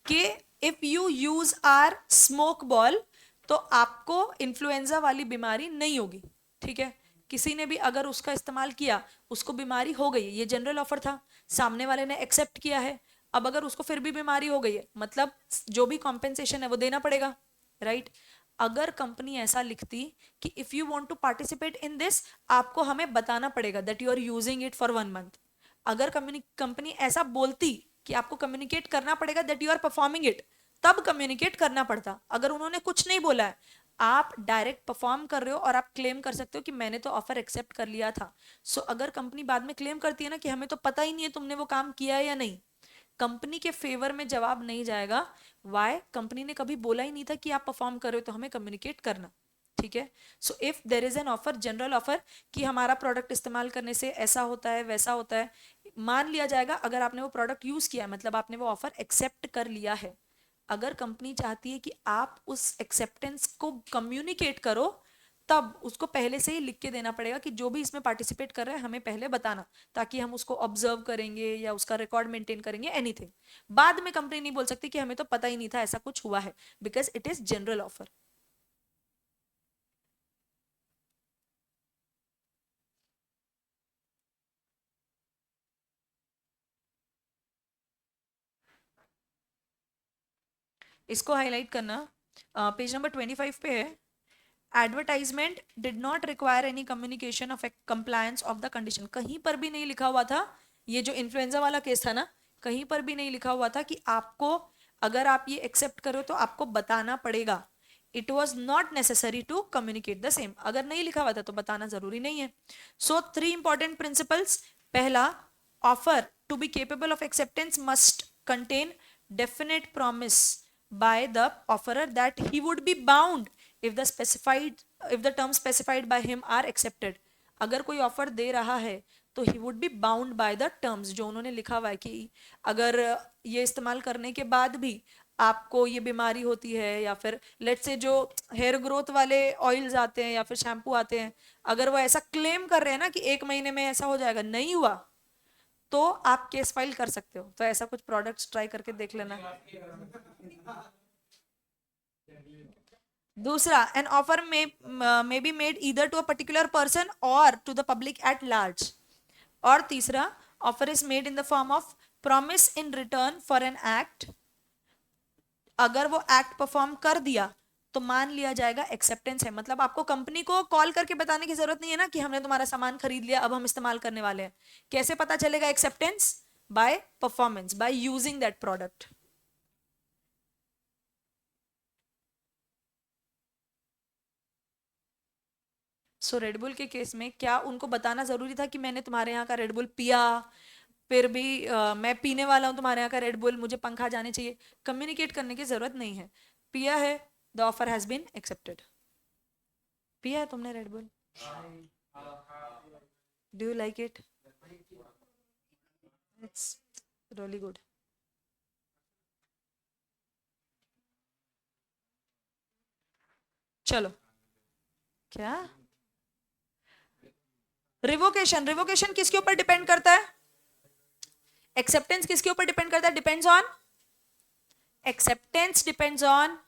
कि if you use our smoke ball तो आपको इन्फ्लुएंजा वाली बीमारी नहीं होगी, ठीक है? किसी ने भी अगर उसका इस्तेमाल किया उसको बीमारी हो गई, ये जनरल ऑफर था, सामने वाले ने एक्सेप्ट किया है। अब अगर उसको फिर भी बीमारी हो गई है मतलब जो भी कॉम्पेंसेशन है वो देना पड़ेगा, राइट? अगर कंपनी ऐसा लिखती कि if you want to participate in this आपको हमें बताना पड़ेगा that you are using it for 1 month, अगर कंपनी ऐसा बोलती कि आपको कम्युनिकेट करना पड़ेगा that you are performing it, तब कम्युनिकेट करना पड़ता। अगर उन्होंने कुछ नहीं बोला है, आप डायरेक्ट परफॉर्म कर रहे हो और आप क्लेम कर सकते हो कि मैंने तो ऑफर एक्सेप्ट कर लिया था। सो अगर कंपनी बाद में क्लेम करती है ना कि हमें तो पता ही नहीं है तुमने वो काम किया है या नहीं, कंपनी के फेवर में जवाब नहीं जाएगा। वाई? कंपनी ने कभी बोला ही नहीं था कि आप परफॉर्म कर रहे हो तो हमें कम्युनिकेट करना, ठीक है? So if there is an offer, general offer कि हमारा प्रोडक्ट इस्तेमाल करने से ऐसा होता है वैसा होता है, मान लिया जाएगा अगर आपने वो प्रोडक्ट यूज किया है मतलब आपने वो ऑफर एक्सेप्ट कर लिया है। अगर कंपनी चाहती है कि आप उस एक्सेप्टेंस को कम्युनिकेट करो तब उसको पहले से ही लिख के देना पड़ेगा कि जो भी इसमें पार्टिसिपेट कर रहे हैं हमें पहले बताना, ताकि हम उसको ऑब्जर्व करेंगे या उसका रिकॉर्ड मेंटेन करेंगे, एनीथिंग। बाद में कंपनी नहीं बोल सकती कि हमें तो पता ही नहीं था ऐसा कुछ हुआ है, because it is general offer. इसको हाईलाइट करना, पेज नंबर 25 पे है। Advertisement did not require any communication of compliance of the condition, कहीं पर भी नहीं लिखा हुआ था, ये जो इन्फ्लुएंजा वाला केस था ना, कहीं पर भी नहीं लिखा हुआ था कि आपको, अगर आप ये एक्सेप्ट करो तो आपको बताना पड़ेगा. It was not necessary to communicate the same. अगर नहीं लिखा हुआ था तो बताना जरूरी नहीं है. So 3 important principles. पहला, offer to be capable of acceptance must contain definite promise by the offerer that he would be bound if the terms specified by him are accepted. अगर कोई ऑफर दे रहा है तो he would be bound by the terms, जो उन्होंने लिखा हुआ है कि अगर ये इस्तेमाल करने के बाद भी आपको ये बीमारी होती है, या फिर लेट्स से जो हेयर ग्रोथ वाले ऑयल्स आते हैं या फिर शैम्पू आते हैं, अगर वो ऐसा क्लेम कर रहे हैं ना कि 1 महीने में ऐसा हो जाएगा, नहीं हुआ तो आप केस फाइल कर सकते हो. तो ऐसा कुछ प्रोडक्ट्स ट्राई करके देख लेना. दूसरा, an offer may be made either to a particular person or to the public at large. और तीसरा, offer is made in the form of promise in return for an act. अगर वो act perform कर दिया तो मान लिया जाएगा एक्सेप्टेंस है. मतलब आपको कंपनी को कॉल करके बताने की जरूरत नहीं है ना कि हमने तुम्हारा सामान खरीद लिया, अब हम इस्तेमाल करने वाले हैं. कैसे पता चलेगा acceptance? By performance, by using that product. So Red Bull के केस में क्या उनको बताना जरूरी था कि मैंने तुम्हारे यहाँ का रेडबुल पिया, फिर भी मैं पीने वाला हूँ तुम्हारे यहाँ का रेडबुल, मुझे पंखा जाने चाहिए? कम्युनिकेट करने की जरूरत नहीं है. पिया है, the offer has been accepted. पिया है तुमने Red Bull? Do you like it? It's really good. चलो, क्या रिवोकेशन? रिवोकेशन किसके ऊपर डिपेंड करता है? एक्सेप्टेंस किसके ऊपर डिपेंड करता है? Depends on acceptance, depends on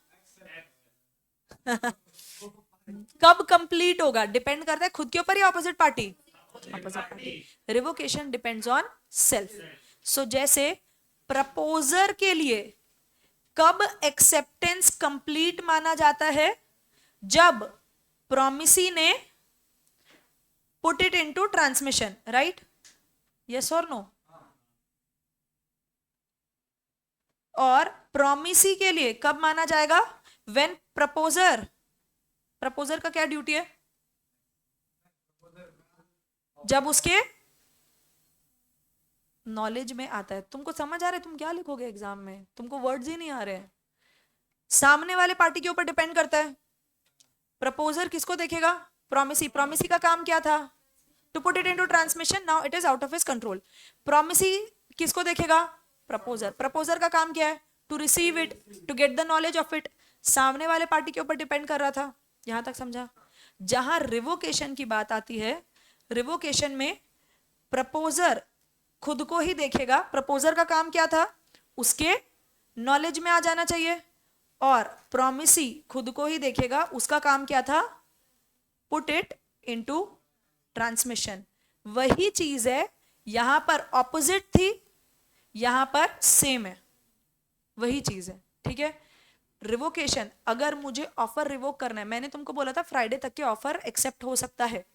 कब कंप्लीट होगा, डिपेंड करता है खुद के ऊपर या opposite party? Opposite party. Revocation depends on self. So जैसे प्रपोजर के लिए कब एक्सेप्टेंस कंप्लीट माना जाता है? जब प्रॉमिसी ने put it into transmission. Right? Yes और नो? और प्रॉमिसी के लिए कब माना जाएगा? व्हेन प्रपोजर, प्रपोजर का क्या ड्यूटी है? जब उसके नॉलेज में आता है. तुमको समझ आ रहा है? तुम क्या लिखोगे एग्जाम में? तुमको वर्ड्स ही नहीं आ रहे हैं. सामने वाले पार्टी के ऊपर डिपेंड करता है. प्रपोजर किसको देखेगा? प्रॉमिसी. प्रॉमिसी का काम क्या था? To put it into transmission. Now it is out of his control. Promisee किसको देखेगा? प्रपोजर. प्रपोजर का काम क्या है? To receive it, to get the knowledge of it. सामने वाले पार्टी के ऊपर डिपेंड कर रहा था. यहां तक समझा? जहां रिवोकेशन की बात आती है, रिवोकेशन में प्रपोजर खुद को ही देखेगा. प्रपोजर का काम क्या था? उसके नॉलेज में आ जाना चाहिए. और प्रॉमिसी खुद को ही देखेगा. उसका काम क्या था? Put it into transmission. वही चीज है. यहां पर ऑपोजिट थी, यहां पर सेम है. वही चीज है. ठीक है? रिवोकेशन, अगर मुझे ऑफर रिवोक करना है, मैंने तुमको बोला था फ्राइडे तक के ऑफर एक्सेप्ट हो सकता है.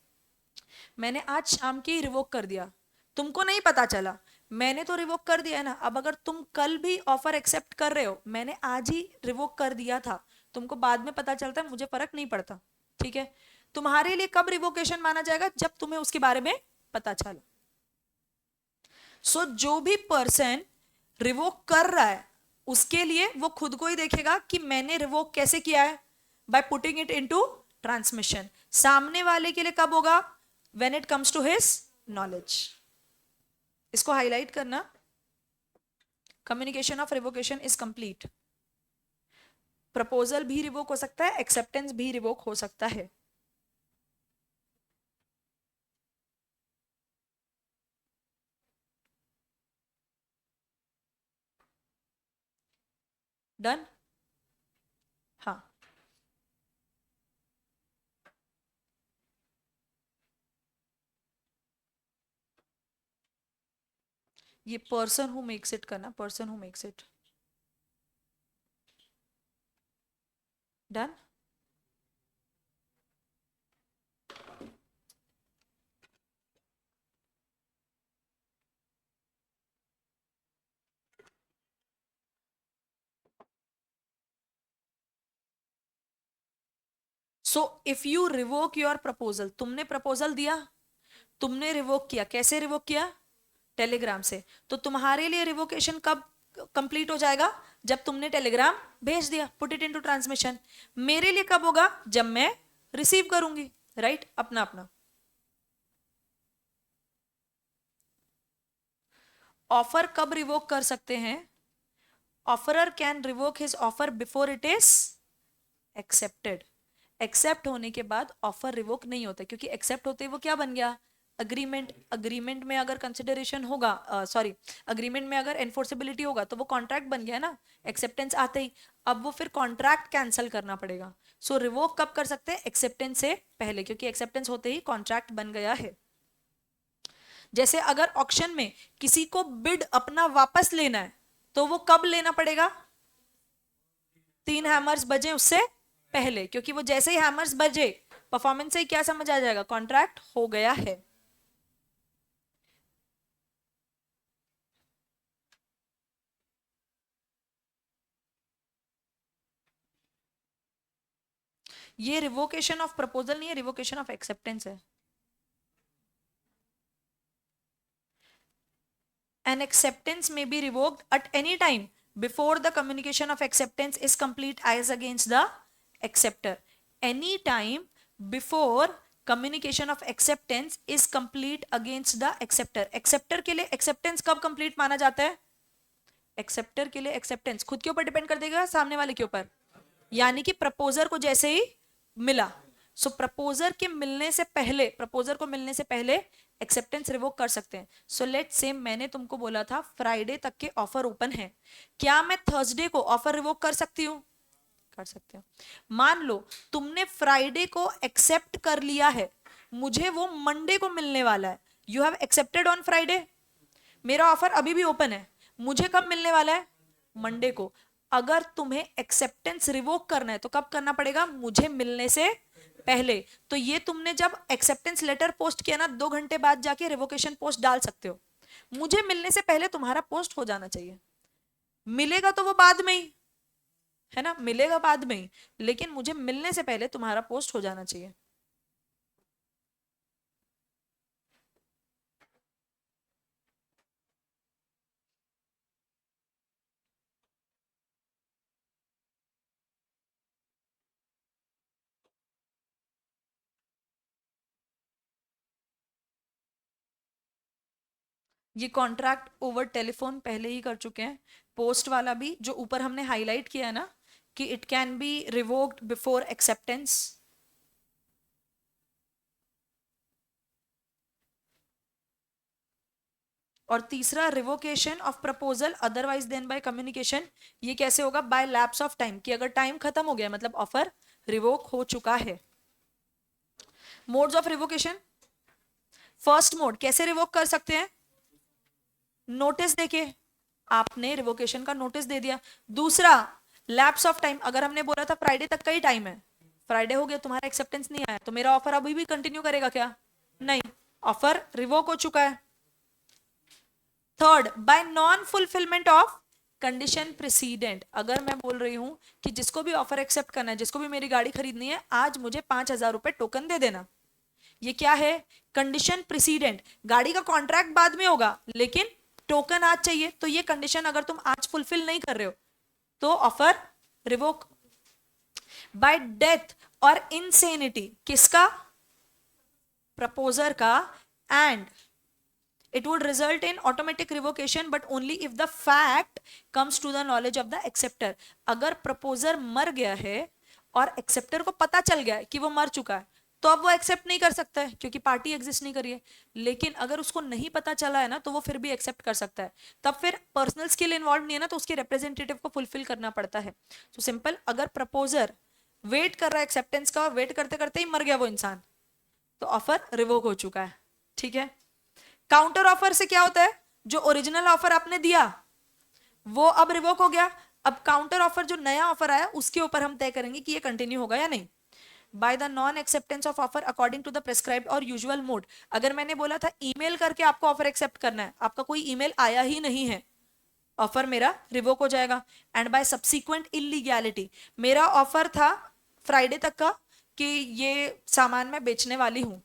मैंने आज शाम के ही रिवोक कर दिया, तुमको नहीं पता चला, मैंने तो रिवोक कर दिया है ना. अब अगर तुम कल भी ऑफर एक्सेप्ट कर रहे हो, मैंने आज ही रिवोक कर दिया था, तुमको बाद में पता चलता है, मुझे फर्क नहीं पड़ता. ठीक है? तुम्हारे लिए कब रिवोकेशन माना जाएगा? जब तुम्हें उसके बारे में पता चला. सो जो भी पर्सन रिवोक कर रहा है, उसके लिए वो खुद को ही देखेगा कि मैंने रिवोक कैसे किया है? By putting it into transmission. सामने वाले के लिए कब होगा? When it comes to his knowledge. इसको हाईलाइट करना. Communication of revocation is complete. Proposal भी रिवोक हो सकता है, एक्सेप्टेंस भी रिवोक हो सकता है. डन? हाँ. ये पर्सन हु मेक्स इट करना. Person who makes it. Done? So if you revoke your proposal, तुमने प्रपोजल दिया, तुमने रिवोक किया, कैसे रिवोक किया? टेलीग्राम से। तो तुम्हारे लिए रिवोकेशन कब कंप्लीट हो जाएगा? जब तुमने टेलीग्राम भेज दिया, पुट इट इनटू ट्रांसमिशन। मेरे लिए कब होगा? जब मैं रिसीव करूंगी, राइट? अपना अपना। ऑफर कब रिवोक कर सकते हैं? Offerer can revoke his offer before it is accepted. Accept होने के बाद ऑफर रिवोक नहीं होता, क्योंकि एक्सेप्ट होते ही वो क्या बन गया? अग्रीमेंट। अग्रीमेंट में अगर कंसिडरेशन होगा, सॉरी, अग्रीमेंट में अगर एनफोर्सेबिलिटी होगा तो वो कॉन्ट्रैक्ट बन गया ना, एक्सेप्टेंस आते ही। अब वो फिर कॉन्ट्रैक्ट कैंसिल करना पड़ेगा। सो रिवोक कब कर सकते हैं? एक्सेप्टेंस से पहले, क्योंकि एक्सेप्टेंस होते ही कॉन्ट्रैक्ट बन गया है। जैसे अगर ऑक्शन में किसी को बिड अपना वापस लेना है, तो वो कब लेना पड़ेगा? 3 हैमर्स बजे उससे पहले, क्योंकि वो जैसे ही हैमर्स बजे, परफॉर्मेंस से ही क्या समझ आ जाएगा? कॉन्ट्रैक्ट हो गया है। ये रिवोकेशन ऑफ प्रपोजल नहीं है, रिवोकेशन ऑफ एक्सेप्टेंस है। An acceptance may be revoked at any time before the communication of acceptance is complete as against the acceptor. Any time before communication of acceptance is complete against the acceptor. acceptor के लिए acceptance कब complete माना जाता है? acceptor के लिए acceptance खुद के ऊपर डिपेंड कर देगा, सामने वाले के ऊपर। यानी कि प्रपोजर को जैसे ही मिला, सो प्रपोजर के मिलने से पहले, प्रपोजर को मिलने से पहले एक्सेप्टेंस रिवोक कर सकते हैं। सो लेट से मैंने तुमको बोला था फ्राइडे तक के ऑफर ओपन है, क्या मैं थर्सडे को ऑफर रिवोक कर सकती हूँ? कर सकते हो। मान लो तुमने फ्राइडे को एक्सेप्ट कर लिया है, मुझे वो मंडे को मिलने वाला है। You have accepted on Friday, मेरा ऑफर अभी भी ओपन है, मुझे कब मिलने वाला है? मंडे को। अगर तुम्हें एक्सेप्टेंस रिवोक करना है तो कब करना पड़ेगा? मुझे मिलने से पहले। तो ये तुमने जब एक्सेप्टेंस लेटर पोस्ट किया ना, 2 घंटे बाद जाके रिवोकेशन पोस्ट डाल सकते हो। मुझे मिलने से पहले तुम्हारा पोस्ट हो जाना चाहिए। मिलेगा तो वो बाद में ही है ना, मिलेगा बाद में ही, लेकिन मुझे मिलने से पहले तुम्हारा पोस्ट हो जाना चाहिए। ये कॉन्ट्रैक्ट ओवर टेलीफोन पहले ही कर चुके हैं। पोस्ट वाला भी जो ऊपर हमने हाईलाइट किया है ना, कि it can be revoked before acceptance. और तीसरा revocation of proposal otherwise than by communication. ये कैसे होगा? बाय लैप्स ऑफ टाइम, कि अगर टाइम खत्म हो गया मतलब ऑफर रिवोक हो चुका है। Modes of revocation. First mode कैसे रिवोक कर सकते हैं? नोटिस देके, आपने रिवोकेशन का नोटिस दे दिया। दूसरा लैप्स ऑफ टाइम, अगर हमने बोला था फ्राइडे तक का ही टाइम है, फ्राइडे हो गया, तुम्हारा एक्सेप्टेंस नहीं आया, तो मेरा ऑफर अभी भी कंटिन्यू करेगा क्या? नहीं, ऑफर रिवोक हो चुका है। Third, bye non fulfilment of condition president. अगर मैं बोल रही हूं कि जिसको भी ऑफर एक्सेप्ट करना है, जिसको भी मेरी गाड़ी खरीदनी है, आज मुझे 5,000 रुपए टोकन दे देना, ये क्या है? Condition president. गाड़ी का कॉन्ट्रैक्ट बाद में होगा, लेकिन टोकन आज चाहिए, तो ये कंडीशन अगर तुम आज फुलफिल नहीं कर रहे हो तो ऑफर रिवोक। बाय डेथ और इंसेनिटी, किसका? प्रपोजर का। And it would result in automatic revocation but only if the fact comes to the knowledge of the acceptor। अगर प्रपोजर मर गया है और एक्सेप्टर को पता चल गया है कि वो मर चुका है, तो अब वो एक्सेप्ट नहीं कर सकता है, क्योंकि पार्टी एग्जिस्ट नहीं करी है। लेकिन अगर उसको नहीं पता चला है ना, तो वो फिर भी एक्सेप्ट कर सकता है। तब फिर पर्सनल स्किल इन्वॉल्व नहीं है ना, तो उसके रिप्रेजेंटेटिव को फुलफिल करना पड़ता है। तो सिंपल, अगर प्रपोजर वेट कर रहा है एक्सेप्टेंस का, वेट करते करते ही मर गया वो इंसान, तो ऑफर रिवोक हो चुका है। ठीक है। काउंटर ऑफर से क्या होता है? जो ओरिजिनल ऑफर आपने दिया वो अब रिवोक हो गया। अब काउंटर ऑफर, जो नया ऑफर आया, उसके ऊपर हम तय करेंगे कि ये कंटिन्यू होगा या नहीं। By the non acceptance of offer according to the prescribed और यूजुअल मोड। अगर मैंने बोला था ईमेल करके आपको ऑफर एक्सेप्ट करना है, आपका कोई ईमेल आया ही नहीं है, ऑफर मेरा रिवोक हो जाएगा। एंड बाय सब्सिक्वेंट इलीगैलिटी, मेरा ऑफर था फ्राइडे तक का, कि ये सामान मैं बेचने वाली हूँ,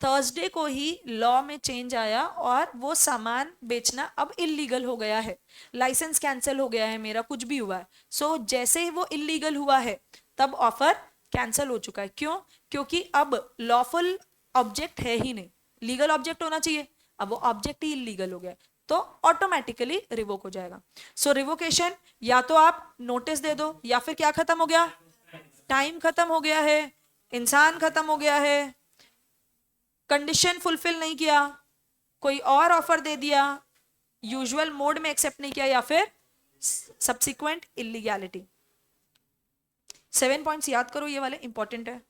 थर्सडे को ही लॉ में चेंज आया और वो सामान बेचना अब इलीगल हो गया है, लाइसेंस कैंसिल हो गया है मेरा, कुछ भी हुआ है। सो जैसे ही वो इलीगल हुआ है तब ऑफर कैंसिल हो चुका है। क्यों? क्योंकि अब लॉफुल ऑब्जेक्ट है ही नहीं, लीगल ऑब्जेक्ट होना चाहिए, अब वो ऑब्जेक्ट ही इलीगल हो गया, तो ऑटोमेटिकली रिवोक हो जाएगा। सो रिवोकेशन, या तो आप नोटिस दे दो, या फिर क्या खत्म हो गया, टाइम खत्म हो गया है, इंसान खत्म हो गया है, कंडीशन फुलफिल नहीं किया, कोई और ऑफर दे दिया, यूजुअल मोड में एक्सेप्ट नहीं किया, या फिर सब्सिक्वेंट इलीगैलिटी। 7 पॉइंट्स याद करो, ये वाले इंपॉर्टेंट है।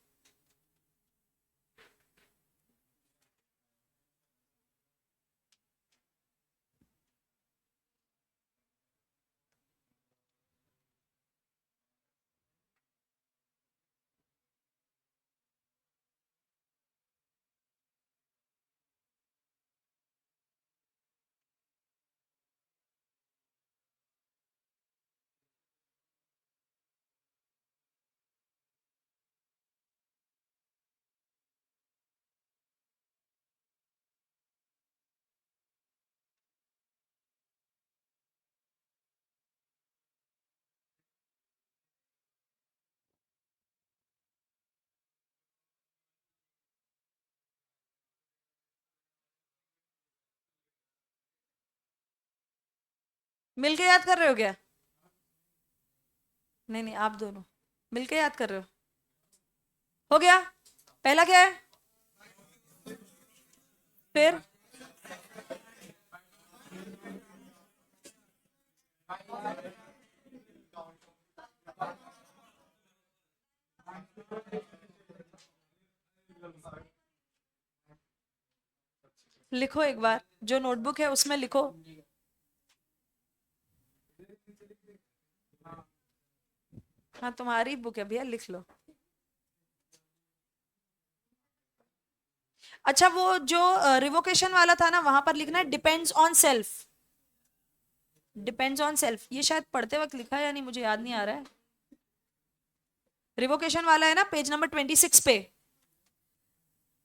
मिलके याद कर रहे हो क्या? नहीं नहीं, आप दोनों मिलके याद कर रहे हो गया? पहला क्या है? फिर लिखो एक बार, जो नोटबुक है उसमें लिखो। हाँ, तुम्हारी बुक है भैया, लिख लो। अच्छा, वो जो रिवोकेशन वाला था ना, वहां पर लिखना है depends on self. Depends on self, ये शायद पढ़ते वक्त लिखा है या नहीं, मुझे याद नहीं आ रहा है। रिवोकेशन वाला है ना, पेज नंबर 26 पे।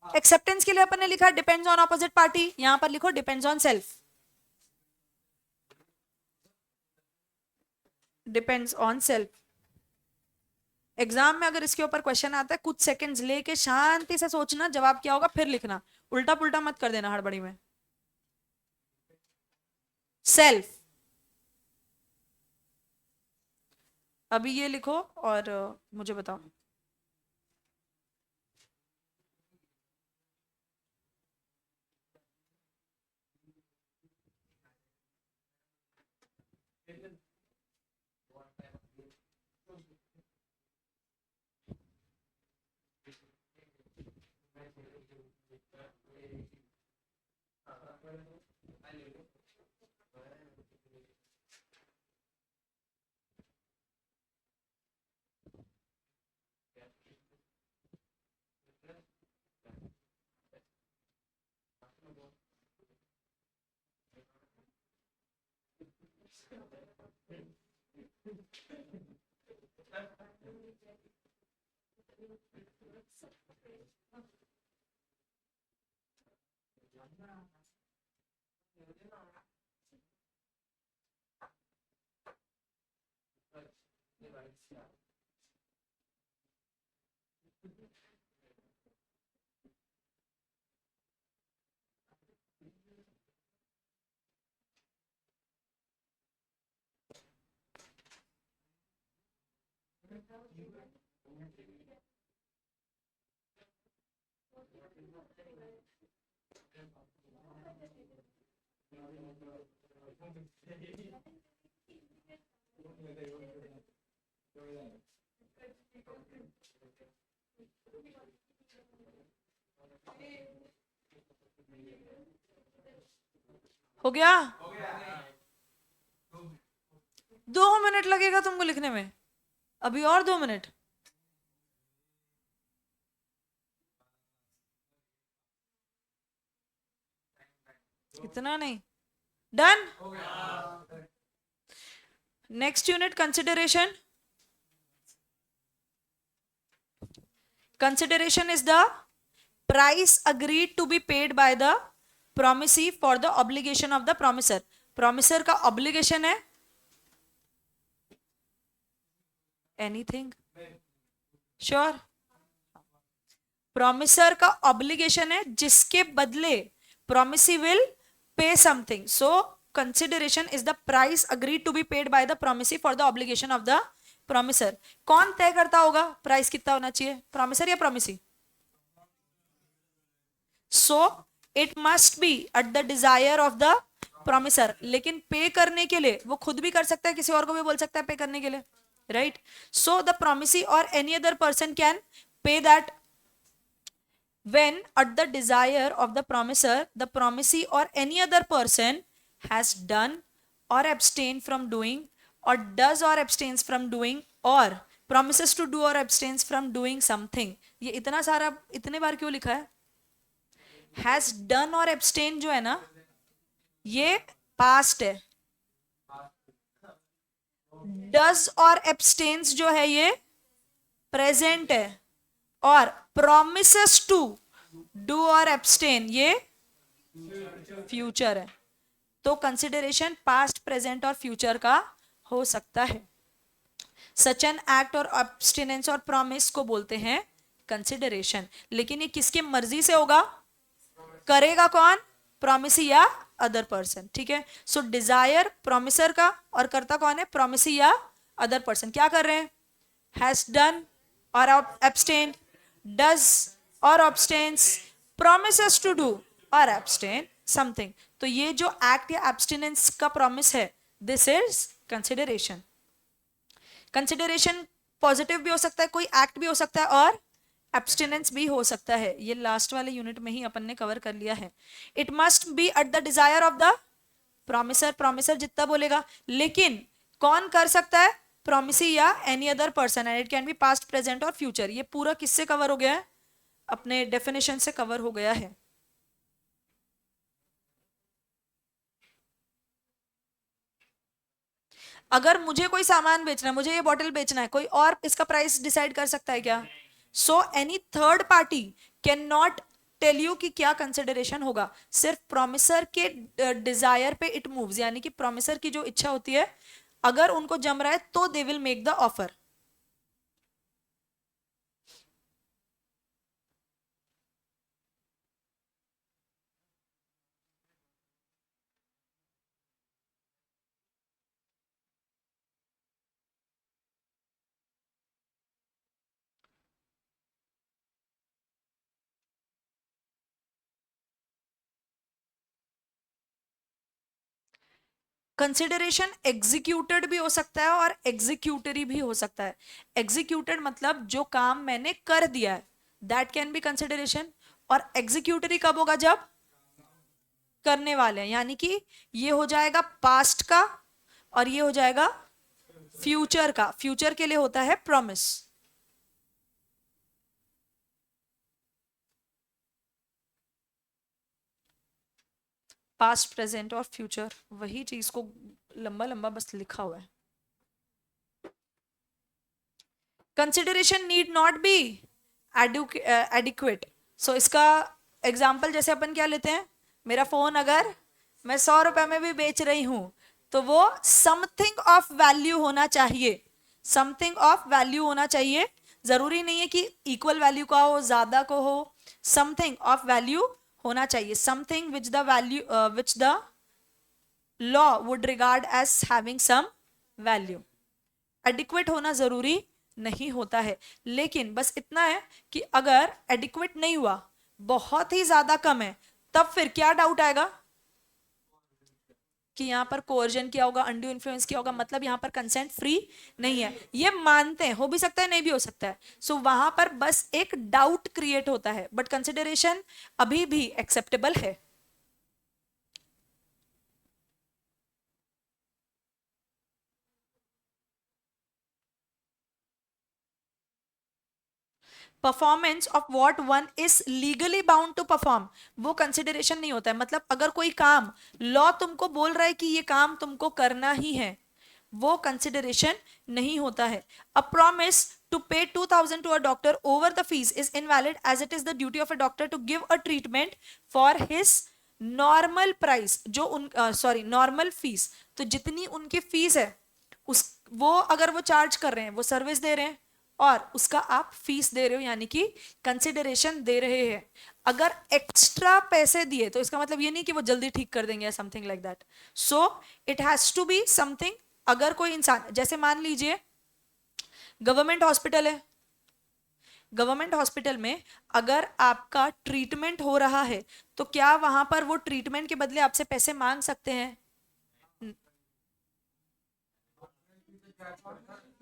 एक्सेप्टेंस के लिए अपन ने लिखा डिपेंड्स ऑन ऑपोजिट पार्टी, यहां पर लिखो depends on self. Depends on self. Exam में अगर इसके ऊपर क्वेश्चन आता है, कुछ सेकंड्स लेके शांति से सोचना जवाब क्या होगा, फिर लिखना, उल्टा पुल्टा मत कर देना हड़बड़ी में। सेल्फ। अभी ये लिखो और मुझे बताओ। हो गया? 2 मिनट लगेगा तुमको लिखने में, अभी और 2 मिनट। इतना नहीं? Done. Next unit consideration. Consideration is the price agreed to be paid by the promisee for the obligation of the promisor. Promisor का ऑब्लिगेशन है एनीथिंग, श्योर. प्रोमिसर का ऑब्लिगेशन है जिसके बदले promisee will pay something. So consideration is the price agreed to be paid by the promisee for the obligation of the promisor. कौन तय करता होगा प्राइस कितना होना चाहिए, प्रोमिसर या promisee? So it must B at the desire of the promisor. लेकिन पे करने के लिए वो खुद भी कर सकता है, किसी और को भी बोल सकता है पे करने के लिए, राइट? सो द प्रोमिसी और any other person can pay that when at the desire of the promisor the promisee or any other person has done or abstained from doing or does or abstains from doing or promises to do or abstains from doing something. ये इतना सारा इतने बार क्यों लिखा है? has done और abstain जो है ना ये past है, does और abstains जो है ये present है, और promises to do or abstain ये फ्यूचर है. तो कंसिडरेशन पास्ट, प्रेजेंट और फ्यूचर का हो सकता है. सच एन एक्ट और एब्स्टिनेंस और प्रॉमिस को बोलते हैं कंसिडरेशन. लेकिन ये किसकी मर्जी से होगा? करेगा कौन? प्रोमिसी या अदर पर्सन. ठीक है. सो डिजायर प्रोमिसर का और करता कौन है? प्रोमिसी या अदर पर्सन. क्या कर रहे हैं? हैज डन और एब्स्टेन, डज और abstains, promises to do और abstain something. तो ये जो एक्ट या एब्स्टिनेंस का प्रॉमिस है this is consideration. Consideration positive भी हो सकता है, कोई एक्ट भी हो सकता है और एब्स्टिनेंस भी हो सकता है. ये लास्ट वाले यूनिट में ही अपन ने कवर कर लिया है. It must B at the desire of the promisor. Promisor जितना बोलेगा, लेकिन कौन कर सकता है? प्रोमिसी या any other person. And it can B past, present और फ्यूचर. ये पूरा किससे कवर हो गया है? अपने डेफिनेशन से कवर हो गया है. अगर मुझे कोई सामान बेचना है, मुझे ये बॉटल बेचना है, कोई और इसका प्राइस डिसाइड कर सकता है क्या? So any third party can not tell you कि क्या कंसिडरेशन होगा. सिर्फ प्रोमिसर के डिजायर पे इट मूव्स. यानी कि प्रोमिसर की जो इच्छा होती है, अगर उनको जम रहा है तो they will make the offer. Consideration executed भी हो सकता है और एग्जीक्यूटरी भी हो सकता है. एग्जीक्यूटेड मतलब जो काम मैंने कर दिया है, दैट कैन बी कंसिडरेशन. और एग्जीक्यूटरी कब होगा? जब करने वाले हैं. यानी कि ये हो जाएगा पास्ट का और ये हो जाएगा फ्यूचर का. फ्यूचर के लिए होता है प्रॉमिस. पास्ट, प्रेजेंट और फ्यूचर, वही चीज को लंबा लंबा बस लिखा हुआ है. Consideration need not be adequate. So इसका एग्जाम्पल जैसे अपन क्या लेते हैं? मेरा फोन अगर मैं 100 रुपए में भी बेच रही हूं तो वो समथिंग ऑफ वैल्यू होना चाहिए. समथिंग ऑफ वैल्यू होना चाहिए. जरूरी नहीं है कि इक्वल वैल्यू का हो, ज्यादा को हो. समथिंग ऑफ वैल्यू होना चाहिए. Something which the value which the law would regard as having some value. Adequate होना जरूरी नहीं होता है. लेकिन बस इतना है कि अगर एडिक्वेट नहीं हुआ, बहुत ही ज्यादा कम है, तब फिर क्या डाउट आएगा कि यहां पर कोर्जन किया होगा, अनड्यू इन्फ्लुएंस किया होगा, मतलब यहां पर कंसेंट फ्री नहीं है. ये मानते हैं, हो भी सकता है नहीं भी हो सकता है. सो वहां पर बस एक डाउट क्रिएट होता है. बट कंसिडरेशन अभी भी एक्सेप्टेबल है. Performance of what one is legally bound to perform, वो कंसिडरेशन नहीं होता है. मतलब अगर कोई काम लॉ तुमको बोल रहा है कि ये काम तुमको करना ही है, वो कंसिडरेशन नहीं होता है. A promise to pay 2000 to a doctor over the fees is invalid as it is the duty of a doctor to give a treatment for his normal price. जो उन सॉरी नॉर्मल फीस, तो जितनी उनकी fees है उस वो अगर वो चार्ज कर रहे हैं, वो सर्विस दे रहे हैं और उसका आप फीस दे रहे हो, यानी कि कंसिडरेशन दे रहे हैं. अगर एक्स्ट्रा पैसे दिए तो इसका मतलब ये नहीं कि वो जल्दी ठीक कर देंगे या something like that. So it has to be something. अगर कोई इंसान, जैसे मान लीजिए गवर्नमेंट हॉस्पिटल है, गवर्नमेंट हॉस्पिटल में अगर आपका ट्रीटमेंट हो रहा है तो क्या वहां पर वो ट्रीटमेंट के बदले आपसे पैसे मांग सकते हैं?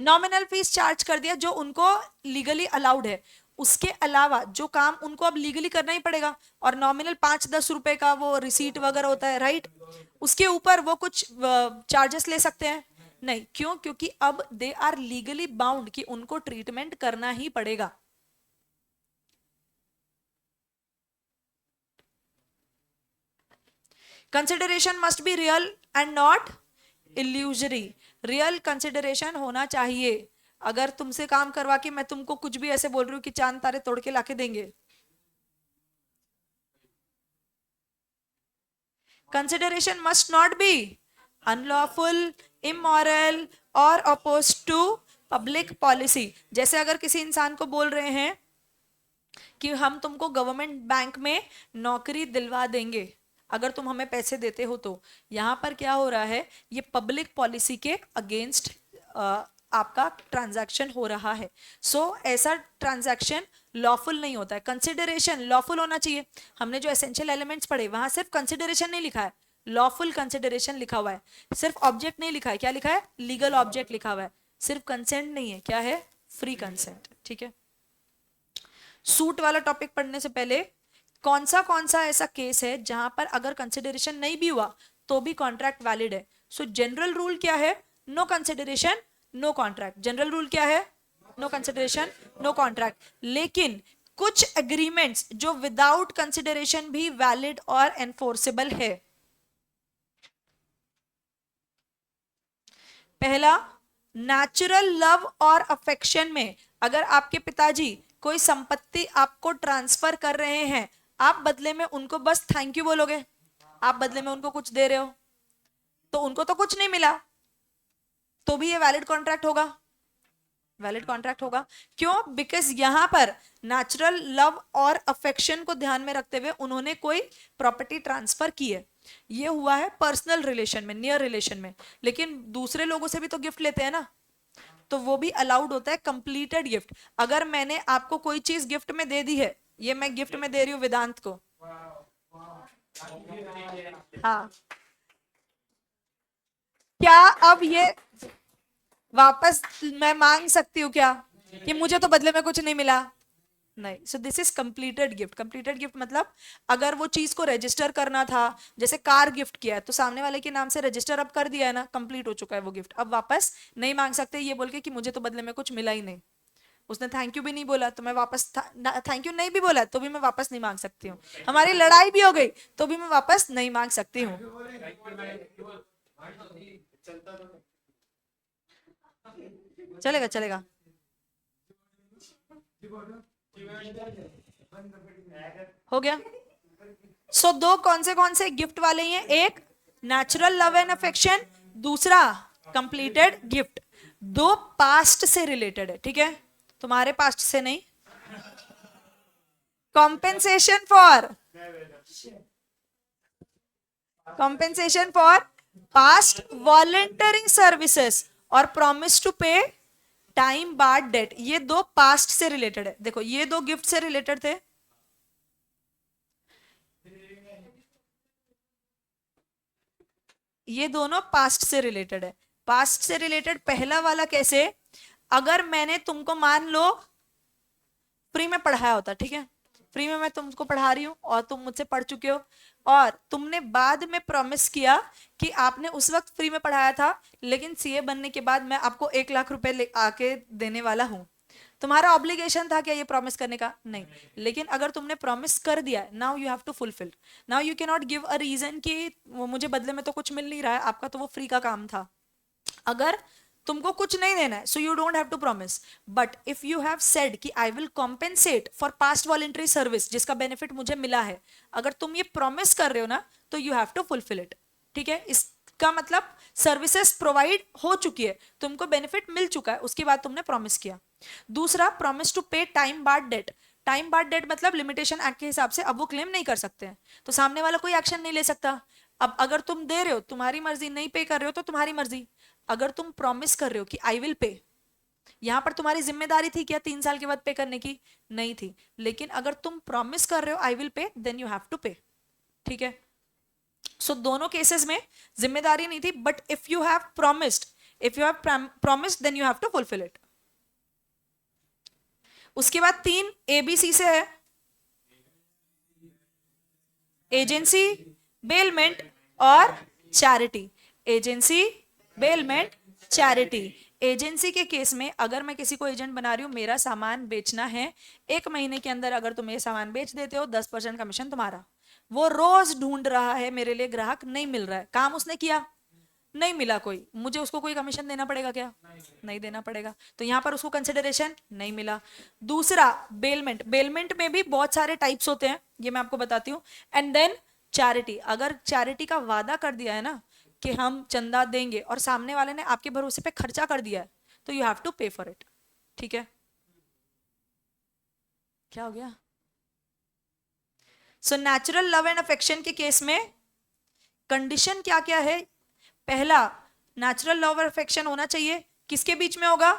नॉमिनल फीस चार्ज कर दिया जो उनको लीगली अलाउड है. उसके अलावा जो काम उनको अब लीगली करना ही पड़ेगा, और नॉमिनल 5-10 रुपए का वो रिसीट वगैरह होता है, राइट, उसके ऊपर वो कुछ चार्जेस ले सकते हैं? नहीं. क्यों? क्योंकि अब दे आर लीगली बाउंड कि उनको ट्रीटमेंट करना ही पड़ेगा. Consideration must be real and not illusory. Real consideration होना चाहिए. अगर तुमसे काम करवा के मैं तुमको कुछ भी ऐसे बोल रही हूँ कि चांद तारे तोड़ के लाके देंगे. Consideration must not be unlawful, immoral और अपोज्ड टू पब्लिक पॉलिसी. जैसे अगर किसी इंसान को बोल रहे हैं कि हम तुमको गवर्नमेंट बैंक में नौकरी दिलवा देंगे अगर तुम हमें पैसे देते हो, तो यहां पर क्या हो रहा है, ये पब्लिक पॉलिसी के अगेंस्ट आपका ट्रांजैक्शन हो रहा है. सो ऐसा ट्रांजैक्शन लॉफुल नहीं होता है. कंसिडरेशन लॉफुल होना चाहिए. हमने जो एसेंशियल एलिमेंट्स पढ़े वहां सिर्फ कंसिडरेशन नहीं लिखा है, लॉफुल कंसिडरेशन लिखा हुआ है. सिर्फ ऑब्जेक्ट नहीं लिखा है. क्या लिखा है? लीगल ऑब्जेक्ट लिखा हुआ है. सिर्फ कंसेंट नहीं है. क्या है? Free consent. ठीक है. सूट वाला टॉपिक पढ़ने से पहले कौन सा ऐसा केस है जहां पर अगर कंसिडरेशन नहीं भी हुआ तो भी कॉन्ट्रैक्ट वैलिड है? सो जनरल रूल क्या है? No consideration no contract. General rule क्या है? No consideration no contract. लेकिन कुछ एग्रीमेंट्स जो विदाउट कंसिडरेशन भी वैलिड और एनफोर्सेबल है. पहला, नेचुरल लव और अफेक्शन में अगर आपके पिताजी कोई संपत्ति आपको ट्रांसफर कर रहे हैं, आप बदले में उनको बस थैंक यू बोलोगे, आप बदले में उनको कुछ दे रहे हो, तो उनको तो कुछ नहीं मिला, तो भी ये वैलिड कॉन्ट्रैक्ट होगा. वैलिड कॉन्ट्रैक्ट होगा. क्यों? बिकॉज यहां पर नेचुरल लव और अफेक्शन को ध्यान में रखते हुए उन्होंने कोई प्रॉपर्टी ट्रांसफर की है. ये हुआ है पर्सनल रिलेशन में, नियर रिलेशन में. लेकिन दूसरे लोगों से भी तो गिफ्ट लेते हैं ना, तो वो भी अलाउड होता है कंप्लीटेड गिफ्ट. अगर मैंने आपको कोई चीज गिफ्ट में दे दी है, ये मैं गिफ्ट में दे रही हूँ वेदांत को, हाँ, क्या अब ये वापस मैं मांग सकती हूँ क्या कि मुझे तो बदले में कुछ नहीं मिला? नहीं. So this is completed gift. Completed gift मतलब अगर वो चीज को रजिस्टर करना था, जैसे कार गिफ्ट किया है तो सामने वाले के नाम से रजिस्टर अब कर दिया है ना, कंप्लीट हो चुका है वो गिफ्ट. अब वापस नहीं मांग सकते ये बोल के कि मुझे तो बदले में कुछ मिला ही नहीं. उसने थैंक यू भी नहीं बोला तो मैं वापस, थैंक यू नहीं भी बोला तो भी मैं वापस नहीं मांग सकती हूँ. हमारी लड़ाई भी हो गई तो भी मैं वापस नहीं मांग सकती हूँ. चलेगा चलेगा. हो गया. सो दो कौन से गिफ्ट वाले हैं? एक नेचुरल लव एंड अफेक्शन, दूसरा कंप्लीटेड गिफ्ट. दो पास्ट से रिलेटेड है. ठीक है, तुम्हारे पास्ट से नहीं. Compensation for past voluntary services और promise to pay time barred date. ये दो पास्ट से रिलेटेड है. देखो ये दो गिफ्ट से रिलेटेड थे, ये दोनों पास्ट से रिलेटेड है. पास्ट से रिलेटेड पहला वाला कैसे? अगर मैंने तुमको मान लो फ्री में पढ़ाया होता, ठीक है, फ्री में मैं तुमको पढ़ा रही हूँ और तुम मुझसे पढ़ चुके हो, और तुमने बाद में प्रॉमिस किया कि आपने उस वक्त फ्री में पढ़ाया था लेकिन सीए बनने के बाद मैं आपको 1 लाख रुपए आके देने वाला हूं. तुम्हारा ऑब्लिगेशन था क्या ये प्रॉमिस करने का? नहीं. लेकिन अगर तुमने प्रॉमिस कर दिया, now you have to fulfil. Now you can not give a reason कि मुझे बदले में तो कुछ मिल नहीं रहा है, आपका तो वो फ्री का काम था. अगर तुमको कुछ नहीं देना है so you don't have to promise, but if you have said कि I will compensate for past voluntary service जिसका बेनिफिट मुझे मिला है, अगर तुम ये प्रॉमिस कर रहे हो ना तो you have to fulfil it. ठीक है, इसका मतलब सर्विसेज प्रोवाइड हो चुकी है, तुमको बेनिफिट मिल चुका है, उसके बाद तुमने प्रॉमिस किया। दूसरा, promise to pay time barred date. Time barred date मतलब लिमिटेशन एक्ट के हिसाब से अब वो क्लेम नहीं कर सकते हैं, तो सामने वाला कोई एक्शन नहीं ले सकता। अब अगर तुम दे रहे हो तुम्हारी मर्जी, नहीं पे कर रहे हो तो तुम्हारी मर्जी। अगर तुम प्रॉमिस कर रहे हो कि आई विल पे, यहां पर तुम्हारी जिम्मेदारी थी क्या 3 साल के बाद पे करने की? नहीं थी, लेकिन अगर तुम प्रॉमिस कर रहे हो I will pay, then you have to pay. ठीक है, सो दोनों केसेस में जिम्मेदारी नहीं थी, but if you have promised, if you have promised then you have to fulfil it. उसके बाद 3 एबीसी से है, एजेंसी, बेलमेंट और charity. Agency, bailment, charity. Agency के केस में अगर मैं किसी को एजेंट बना रही हूं, मेरा सामान बेचना है, 1 महीने के अंदर अगर तुम ये सामान बेच देते हो 10% कमीशन तुम्हारा। वो रोज ढूंढ रहा है मेरे लिए ग्राहक, नहीं मिल रहा है, काम उसने किया नहीं मिला कोई, मुझे उसको कोई कमीशन देना पड़ेगा क्या? नहीं देना पड़ेगा, तो यहां पर उसको कंसिडरेशन नहीं मिला। दूसरा, बेलमेंट। बेलमेंट में भी बहुत सारे टाइप्स होते हैं, ये मैं आपको बताती हूँ। And then charity. अगर चैरिटी का वादा कर दिया है ना कि हम चंदा देंगे और सामने वाले ने आपके भरोसे पे खर्चा कर दिया है, तो यू हैव टू पे फॉर इट। ठीक है, क्या हो गया? So natural love and affection के केस में कंडीशन क्या क्या है? पहला, नेचुरल लव और अफेक्शन होना चाहिए, किसके बीच में होगा?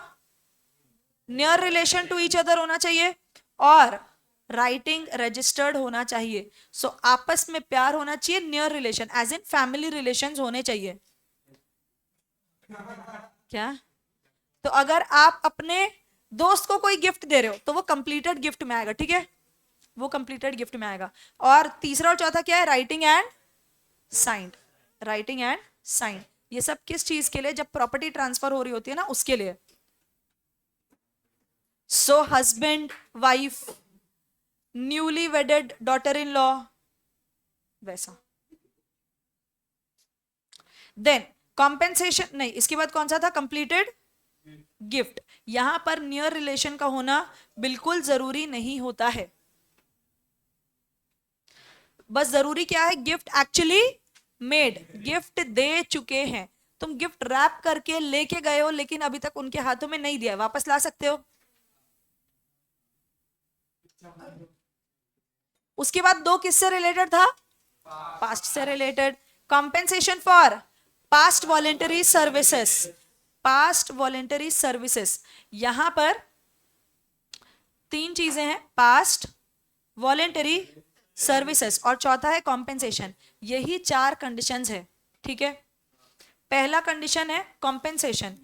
Near relation to each other होना चाहिए, और राइटिंग रजिस्टर्ड होना चाहिए। सो आपस में प्यार होना चाहिए, near relation as in family relations होने चाहिए। क्या? तो अगर आप अपने दोस्त को कोई गिफ्ट दे रहे हो तो वो कंप्लीटेड गिफ्ट में आएगा। ठीक है, वो कंप्लीटेड गिफ्ट में आएगा। और तीसरा और चौथा क्या है? Writing and signed. Writing and sign, ये सब किस चीज के लिए? जब प्रॉपर्टी ट्रांसफर हो रही होती है ना, उसके लिए। सो husband, wife, newly वेडेड daughter in law, वैसा। देन कॉम्पेंसेशन, नहीं, इसके बाद कौन सा था? Completed gift. यहां पर नियर रिलेशन का होना बिल्कुल जरूरी नहीं होता है, बस जरूरी क्या है? गिफ्ट एक्चुअली मेड, गिफ्ट दे चुके हैं। तुम गिफ्ट रैप करके लेके गए हो लेकिन अभी तक उनके हाथों में नहीं दिया, वापस ला सकते हो। उसके बाद 2 किससे रिलेटेड था? पास्ट से related. Compensation for past voluntary services. Past voluntary services, यहां पर 3 चीजें हैं, पास्ट, वॉलेंटरी सर्विसेज और चौथा है कॉम्पेंसेशन। यही 4 कंडीशंस है। ठीक है, पहला कंडीशन है compensation.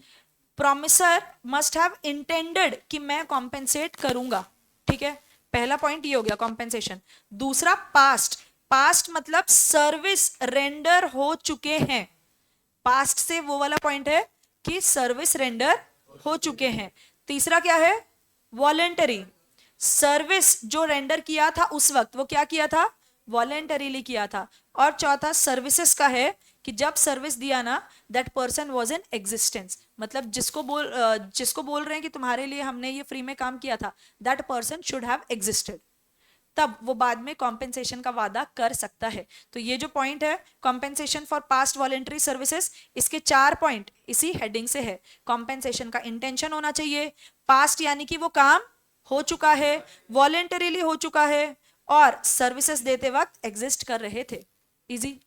Promiser must have intended कि मैं कॉम्पेंसेट करूंगा। ठीक है, पहला पॉइंट ये हो गया कॉम्पेंसेशन। दूसरा, पास्ट। पास्ट मतलब सर्विस रेंडर हो चुके हैं। पास्ट से वो वाला पॉइंट है कि सर्विस रेंडर हो चुके हैं। तीसरा क्या है? वॉलेंटरी। सर्विस जो रेंडर किया था उस वक्त वो क्या किया था? वॉलेंटरीली किया था। और चौथा सर्विसेज का है कि जब सर्विस दिया ना, that person was in existence, मतलब जिसको बोल रहे हैं कि तुम्हारे लिए हमने ये फ्री में काम किया था, that person should have existed, तब वो बाद में कॉम्पेंसेशन का वादा कर सकता है। तो ये जो पॉइंट है compensation for past voluntary services, इसके 4 पॉइंट इसी हेडिंग से है। कॉम्पेंसेशन का इंटेंशन होना चाहिए, पास्ट यानी कि वो काम हो चुका है, वॉलेंटरीली हो चुका है, और सर्विसेज देते वक्त एग्जिस्ट कर रहे थे। Easy.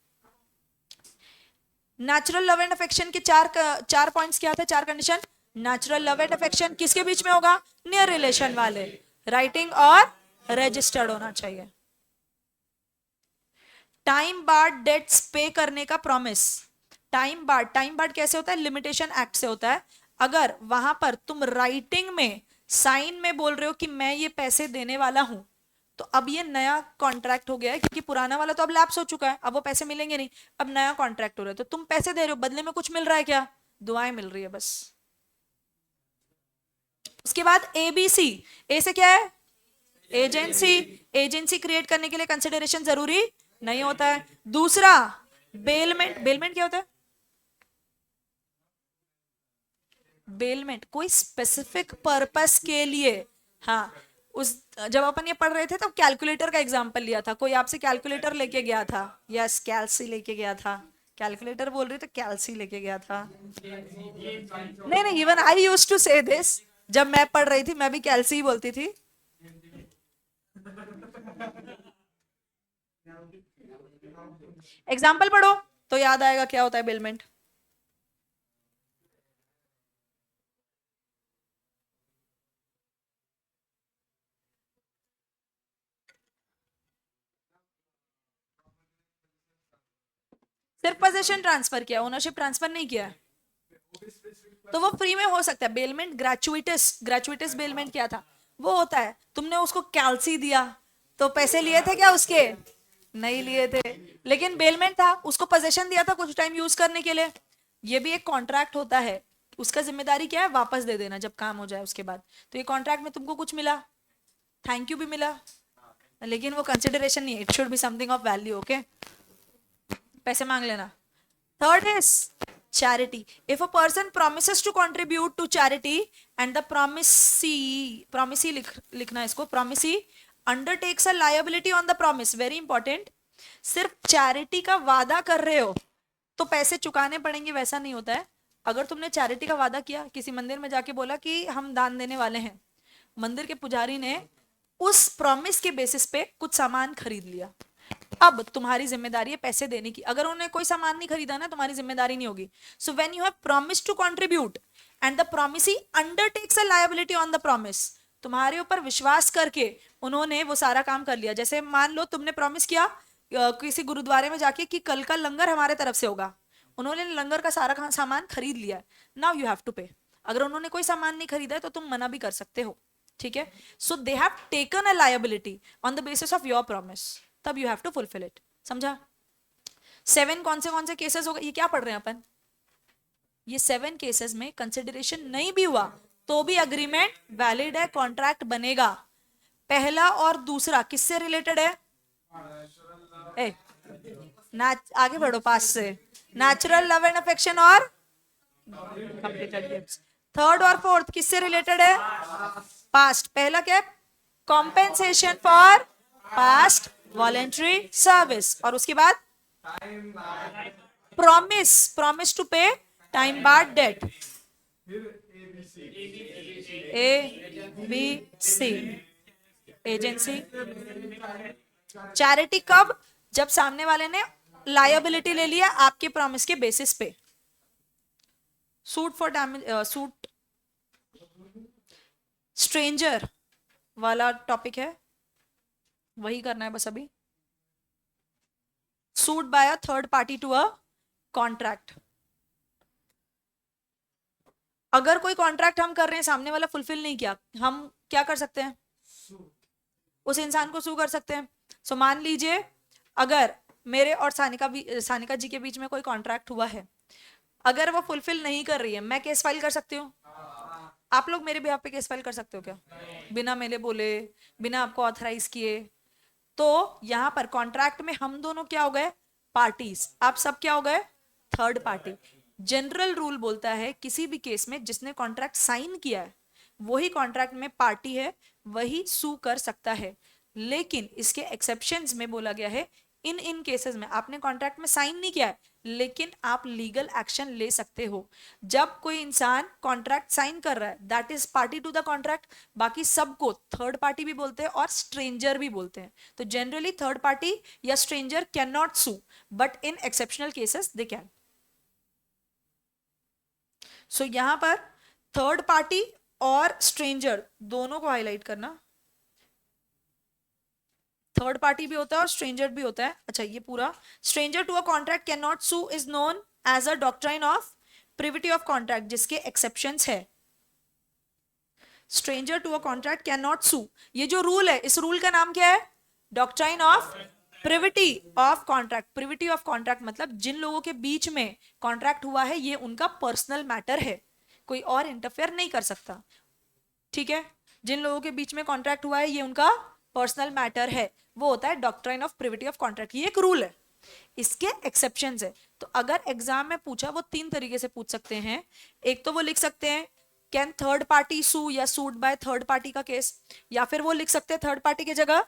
Natural love and affection के 4 पॉइंट्स क्या थे? 4 condition. Natural love and affection किसके बीच में होगा? नियर रिलेशन वाले। राइटिंग और रजिस्टर्ड होना चाहिए। टाइम बार्ड डेट्स पे करने का प्रॉमिस। टाइम बार्ड कैसे होता है? लिमिटेशन एक्ट से होता है। अगर वहां पर तुम राइटिंग में, साइन में बोल रहे हो कि मैं ये पैसे देने वाला हूं, तो अब ये नया कॉन्ट्रैक्ट हो गया है, क्योंकि पुराना वाला तो अब लैप्स हो चुका है, अब वो पैसे मिलेंगे नहीं, अब नया कॉन्ट्रैक्ट हो रहा है। तो तुम पैसे दे रहे हो, बदले में कुछ मिल रहा है क्या? दुआएं मिल रही है बस। उसके बाद एबीसी। ए से क्या है? एजेंसी। एजेंसी क्रिएट करने के लिए कंसिडरेशन जरूरी नहीं होता है। दूसरा, बेलमेंट। बेलमेंट क्या होता है? बेलमेंट कोई स्पेसिफिक पर्पस के लिए। हाँ, उस जब अपन ये पढ़ रहे थे तब कैलकुलेटर का एग्जांपल लिया था, कोई आपसे कैलकुलेटर लेके गया था, यस कैलसी लेके गया था, कैलकुलेटर बोल रही तो कैलसी लेके गया था। नहीं नहीं, इवन आई यूज टू से दिस, जब मैं पढ़ रही थी मैं भी कैलसी ही बोलती थी। एग्जाम्पल पढ़ो तो याद आएगा क्या होता है बेलमेंट। सिर्फ पोजीशन ट्रांसफर किया, ओनरशिप ट्रांसफर नहीं किया, तो वो फ्री में हो सकता है। बेलमेंट ग्रेचुइटस, ग्रेचुइटस बेलमेंट क्या था, वो होता है तुमने उसको कैल्सी दिया तो पैसे लिए थे क्या उसके, नहीं लिए थे, लेकिन बेलमेंट था, उसको पोजीशन दिया था कुछ टाइम यूज करने के लिए, ये भी एक कॉन्ट्रैक्ट होता है, उसका जिम्मेदारी क्या है, वापस दे देना जब काम हो जाए उसके बाद। तो ये कॉन्ट्रैक्ट में तुमको कुछ मिला, थैंक यू भी मिला, लेकिन वो कंसिडरेशन नहीं है, it should be something of value, okay, पैसे मांग लेना। Third is charity. If a person promises to contribute to charity and the promisee लिखना इसको, promisee undertakes a liability on the promise, very important, सिर्फ charity का वादा कर रहे हो तो पैसे चुकाने पड़ेंगे वैसा नहीं होता है। अगर तुमने चैरिटी का वादा किया, किसी मंदिर में जाके बोला कि हम दान देने वाले हैं, मंदिर के पुजारी ने उस प्रॉमिस के बेसिस पे कुछ सामान खरीद लिया, अब तुम्हारी जिम्मेदारी है पैसे देने की। अगर उन्होंने कोई सामान नहीं खरीदा ना, तुम्हारी जिम्मेदारी नहीं होगी। So when you have promise to contribute and the promisee undertakes a liability on the promise, तुम्हारे ऊपर विश्वास करके उन्होंने वो सारा काम कर लिया। जैसे मान लो तुमने प्रॉमिस किया किसी गुरुद्वारे में जाके कि कल का लंगर हमारे तरफ से होगा, उन्होंने लंगर का सारा सामान खरीद लिया, नाउ यू हैव टू पे। अगर उन्होंने कोई सामान नहीं खरीदा है तो तुम मना भी कर सकते हो, ठीक है। So they have taken a liability on the basis of your promise, तब you have to fulfil it, समझा। 7 कौन से केसेस होगा, ये क्या पढ़ रहे हैं अपन, ये 7 केसेस में कंसिडरेशन नहीं भी हुआ तो भी अग्रीमेंट वैलिड है, कॉन्ट्रैक्ट बनेगा। पहला और दूसरा किससे रिलेटेड है, ए आगे बढ़ो, पास से नेचुरल लव एंड अफेक्शन और कंप्लीटेड गिफ्ट्स। थर्ड और फोर्थ किससे रिलेटेड है, पास्ट। पहला क्या है, compensation for past voluntary service, और उसके बाद promise to pay time barred date, A B C agency. Charity कब, जब सामने वाले ने लायबिलिटी ले लिया आपके प्रॉमिस के बेसिस पे। Suit for damage, suit stranger वाला टॉपिक है, वही करना है बस अभी। Suit by a third party to a contract, अगर कोई कॉन्ट्रैक्ट हम कर रहे हैं सामने वाला फुलफिल नहीं किया, हम क्या कर सकते हैं, उस इंसान को सू कर सकते हैं। सो मान लीजिए अगर मेरे और सानिका जी के बीच में कोई कॉन्ट्रैक्ट हुआ है, अगर वो फुलफिल नहीं कर रही है, मैं केस फाइल कर सकती हूँ। आप लोग मेरे बिहाफ पे केस फाइल कर सकते हो क्या, बिना मेरे बोले, बिना आपको ऑथराइज किए। तो यहां पर कॉन्ट्रैक्ट में हम दोनों क्या हो गए, पार्टीज, आप सब क्या हो गए, थर्ड पार्टी। जनरल रूल बोलता है किसी भी केस में जिसने कॉन्ट्रैक्ट साइन किया है वही कॉन्ट्रैक्ट में पार्टी है, वही सू कर सकता है। लेकिन इसके एक्सेप्शंस में बोला गया है इन केसेस में आपने कॉन्ट्रैक्ट में साइन नहीं किया है लेकिन आप लीगल एक्शन ले सकते हो। जब कोई इंसान कॉन्ट्रैक्ट साइन कर रहा है that is party to the contract, बाकी सबको थर्ड पार्टी भी बोलते हैं और स्ट्रेंजर भी बोलते हैं। तो जनरली थर्ड पार्टी या stranger can not sue, but in exceptional cases they can. So यहां पर थर्ड पार्टी और स्ट्रेंजर दोनों को हाईलाइट करना, थर्ड पार्टी भी होता है और स्ट्रेंजर भी होता है। अच्छा ये पूरा, stranger to a contract can not sue is known as a doctrine of privity of contract, जिसके एक्सेप्शंस है। Stranger to a contract can not sue, ये जो रूल है इस रूल का नाम क्या है, doctrine of privity of contract. Privity of contract मतलब जिन लोगों के बीच में कॉन्ट्रैक्ट हुआ है ये उनका पर्सनल मैटर है, कोई और इंटरफेयर नहीं कर सकता, ठीक है। जिन लोगों के बीच में कॉन्ट्रैक्ट हुआ है ये उनका पर्सनल मैटर है, वो होता है doctrine of privity of contract, ये एक रूल है। इसके एक्सेप्शंस है। तो अगर एग्जाम में पूछा वो 3 तरीके से पूछ सकते हैं। एक तो वो लिख सकते हैं कैन थर्ड पार्टी सू या सूड बाय थर्ड पार्टी का केस, या फिर वो लिख सकते हैं थर्ड पार्टी की जगह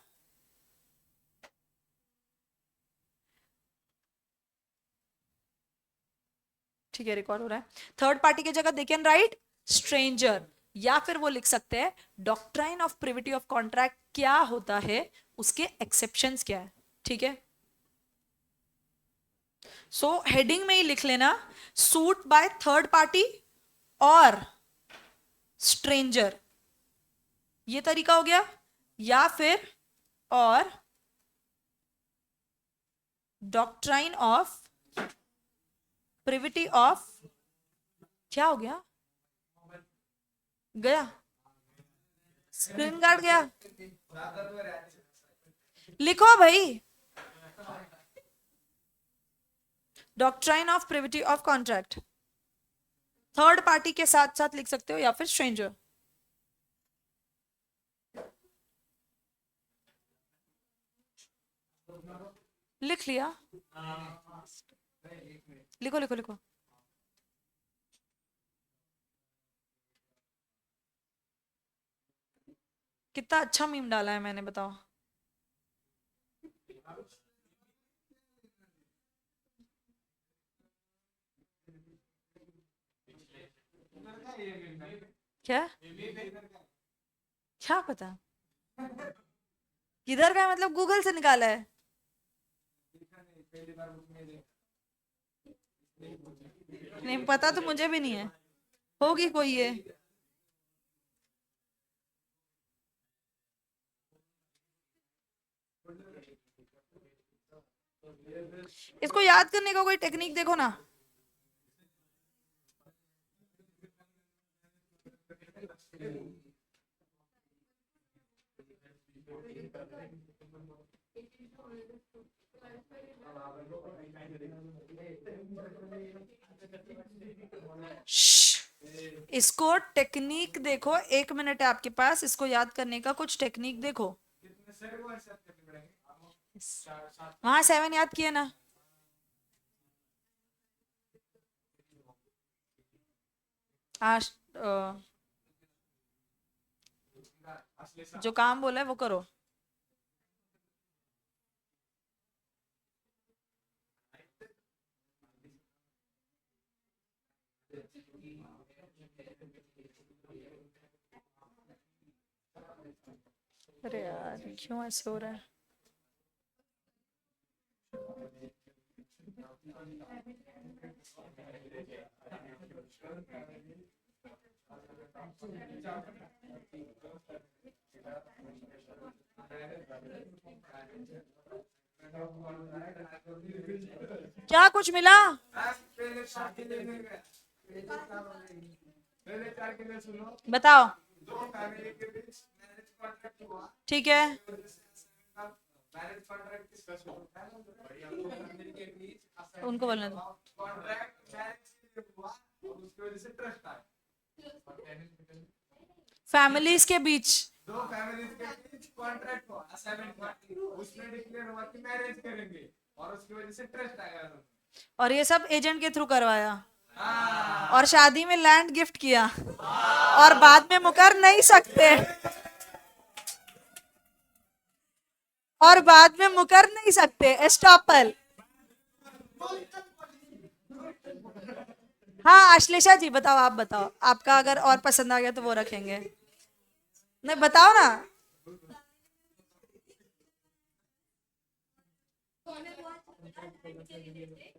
ठीक है रिकॉर्ड हो रहा है, थर्ड पार्टी की जगह दे कैन राइट स्ट्रेंजर, या फिर वो लिख सकते हैं doctrine of privity of contract क्या होता है, उसके एक्सेप्शंस क्या है, ठीक है। सो हेडिंग में ही लिख लेना सूट बाय थर्ड पार्टी और स्ट्रेंजर, ये तरीका हो गया, या फिर और डॉक्ट्राइन ऑफ प्रिविटी ऑफ, क्या हो गया, गया स्क्रीन गार्ड गया, लिखो भाई doctrine of privity of contract, third party के साथ साथ लिख सकते हो या फिर स्ट्रेंजर। लिख लिया, लिखो लिखो लिखो। कितना अच्छा मीम डाला है मैंने, बताओ। क्या क्या पता किधर का है, मतलब गूगल से निकाला है, नहीं पता तो मुझे भी नहीं है, होगी कोई ये। इसको याद करने का कोई टेक्निक देखो ना। इसको टेक्निक देखो, 1 मिनट है आपके पास, इसको याद करने का कुछ टेक्निक देखो। वहां 7 याद किए ना, आज जो काम बोला है वो करो। अरे यार क्यों ऐसे हो रहा है। क्या कुछ मिला, बताओ। ठीक है, उनको बोलने दो। फैमिलीज के बीच, दो फैमिलीज के बीच कॉन्ट्रैक्ट हुआ, असाइनमेंट हुआ, उसमें डिक्लेयर हुआ कि मैरिज करेंगे और उसकी वजह से ट्रस्ट आया, और ये सब एजेंट के थ्रू करवाया, और शादी में लैंड गिफ्ट किया, और बाद में मुकर नहीं सकते, और बाद में मुकर नहीं सकते, एस्टॉपल। हाँ आश्लेषा जी बताओ, आप बताओ, आपका अगर और पसंद आ गया तो वो रखेंगे, नहीं बताओ ना।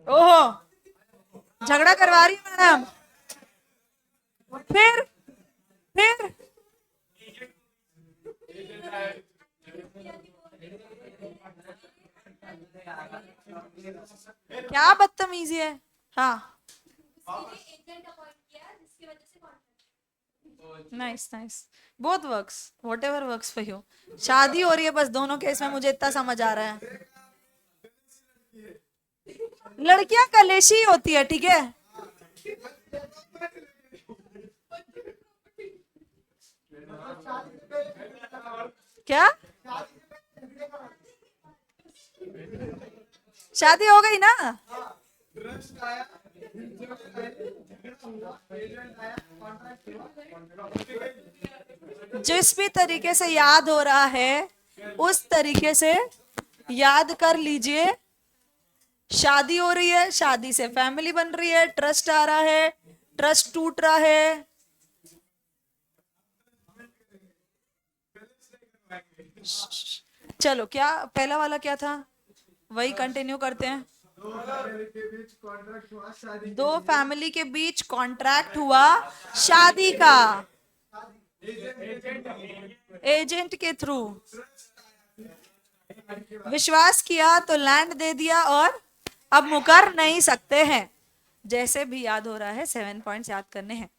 ओहो झगड़ा करवा रही है मैडम, फिर क्या बदतमीजी है। हाँ nice nice, both works, whatever works for you. शादी हो रही है बस दोनों केस में, मुझे इतना समझ आ रहा है। लड़कियां कलेशी होती है, ठीक है। क्या शादी हो गई ना, जिस भी तरीके से याद हो रहा है उस तरीके से याद कर लीजिए। शादी हो रही है, शादी से फैमिली बन रही है, ट्रस्ट आ रहा है, ट्रस्ट टूट रहा है। चलो, क्या पहला वाला क्या था, वही कंटिन्यू करते हैं। दो फैमिली के बीच कॉन्ट्रैक्ट हुआ शादी का, एजेंट के थ्रू। विश्वास किया तो लैंड दे दिया और अब मुकर नहीं सकते हैं। जैसे भी याद हो रहा है, 7 पॉइंट्स याद करने हैं।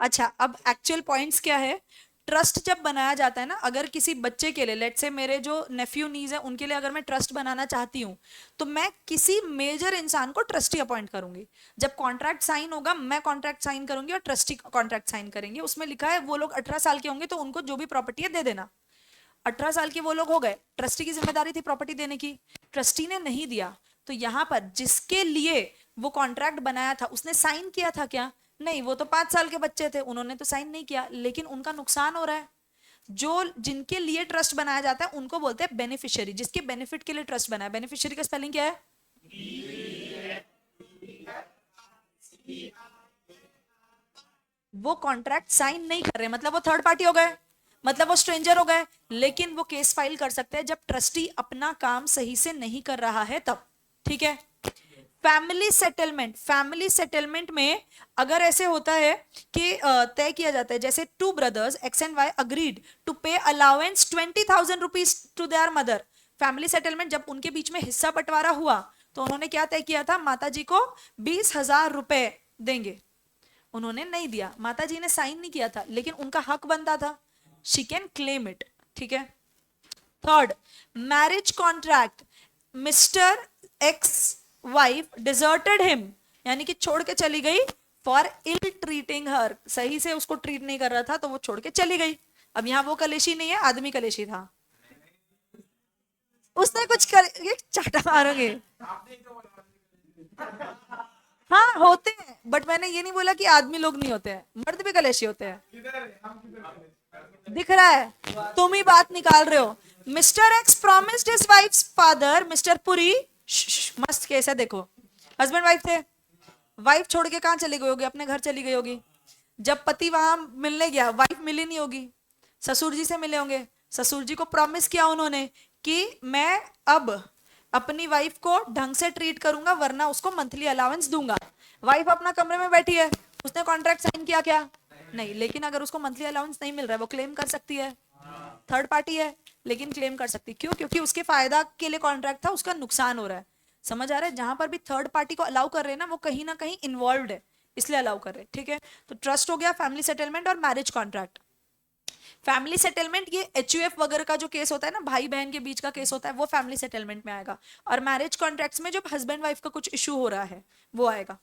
अच्छा, अब एक्चुअल पॉइंट्स क्या है। ट्रस्ट जब बनाया जाता है ना, अगर किसी बच्चे के लिए, लेट से मेरे जो नेफ्यू नीज है उनके लिए अगर मैं ट्रस्ट बनाना चाहती हूँ, तो मैं किसी मेजर इंसान को ट्रस्टी अपॉइंट करूंगी। जब कॉन्ट्रैक्ट साइन होगा, मैं कॉन्ट्रैक्ट साइन करूंगी और ट्रस्टी कॉन्ट्रैक्ट साइन करेंगे। उसमें लिखा है वो लोग 18 साल के होंगे तो उनको जो भी प्रॉपर्टी है दे देना। 18 साल के वो लोग हो गए, ट्रस्टी की जिम्मेदारी थी प्रॉपर्टी देने की, ट्रस्टी ने नहीं दिया। तो यहां पर जिसके लिए वो कॉन्ट्रैक्ट बनाया था उसने साइन किया था क्या? नहीं, वो तो 5 साल के बच्चे थे, उन्होंने तो साइन नहीं किया, लेकिन उनका नुकसान हो रहा है। जो जिनके लिए ट्रस्ट बनाया जाता है उनको बोलते हैं बेनिफिशियरी, जिसके बेनिफिट के लिए ट्रस्ट बना है। बेनिफिशियरी का स्पेलिंग क्या है? वो कॉन्ट्रैक्ट साइन नहीं कर रहे, मतलब वो थर्ड पार्टी हो गए, मतलब वो स्ट्रेंजर हो गए। लेकिन वो केस फाइल कर सकते हैं जब ट्रस्टी अपना काम सही से नहीं कर रहा है तब। ठीक है। फैमिली सेटलमेंट, फैमिली सेटलमेंट में अगर ऐसे होता है कि तय किया जाता है, जैसे 2 brothers X and Y agreed to pay allowance 20,000 rupees to their mother. Family settlement जब उनके बीच में हिस्सा बंटवारा हुआ तो उन्होंने क्या तय किया था? माता जी को 20,000 रुपए देंगे। उन्होंने नहीं दिया, माता जी ने साइन नहीं किया था, लेकिन उनका हक बनता था। She can claim it. ठीक है। Third, marriage contract. Mister ex wife deserted him, यानी कि छोड़ के चली गई फॉर इल ट्रीटिंग हर, सही से उसको ट्रीट नहीं कर रहा था तो वो छोड़ के चली गई। अब यहाँ वो कलेशी नहीं है, आदमी कलेशी था, उसने कुछ कर, ये चाटा मारोगे। हाँ होते हैं, बट मैंने ये नहीं बोला कि आदमी लोग नहीं होते हैं, मर्द भी कलेशी होते हैं। दिख रहा है, तुम ही बात निकाल रहे हो। Mister x promised his wives father mister Puri, मस्त केस है देखो। हस्बैंड वाइफ थे, वाइफ छोड़ के कहां चली गई होगी? अपने घर चली गई होगी। जब पति वहां मिलने गया, वाइफ मिली नहीं होगी, ससुर जी से मिले होंगे। ससुर जी को प्रॉमिस किया उन्होंने कि मैं अब अपनी वाइफ को ढंग से ट्रीट करूंगा वरना उसको मंथली अलाउंस दूंगा। वाइफ अपना कमरे में बैठी है, उसने कॉन्ट्रैक्ट साइन किया क्या? नहीं, लेकिन अगर उसको मंथली अलाउंस नहीं मिल रहा है वो क्लेम कर सकती है। थर्ड पार्टी है लेकिन क्लेम कर सकती। क्यों? क्योंकि उसके फायदा के लिए कॉन्ट्रैक्ट था, उसका नुकसान हो रहा है। समझ आ रहा है? जहां पर भी थर्ड पार्टी को अलाउ कर रहे हैं ना, वो कहीं ना कहीं इन्वॉल्व है, इसलिए अलाउ कर रहे हैं। ठीक है। तो ट्रस्ट हो गया, फैमिली सेटलमेंट और मैरिज कॉन्ट्रैक्ट। फैमिली सेटलमेंट ये एचयूएफ वगैरह का जो केस होता है ना, भाई बहन के बीच का केस होता है, वो फैमिली सेटलमेंट में आएगा। और मैरिज कॉन्ट्रैक्ट्स में जब हस्बैंड वाइफ का कुछ इशू हो रहा है वो आएगा।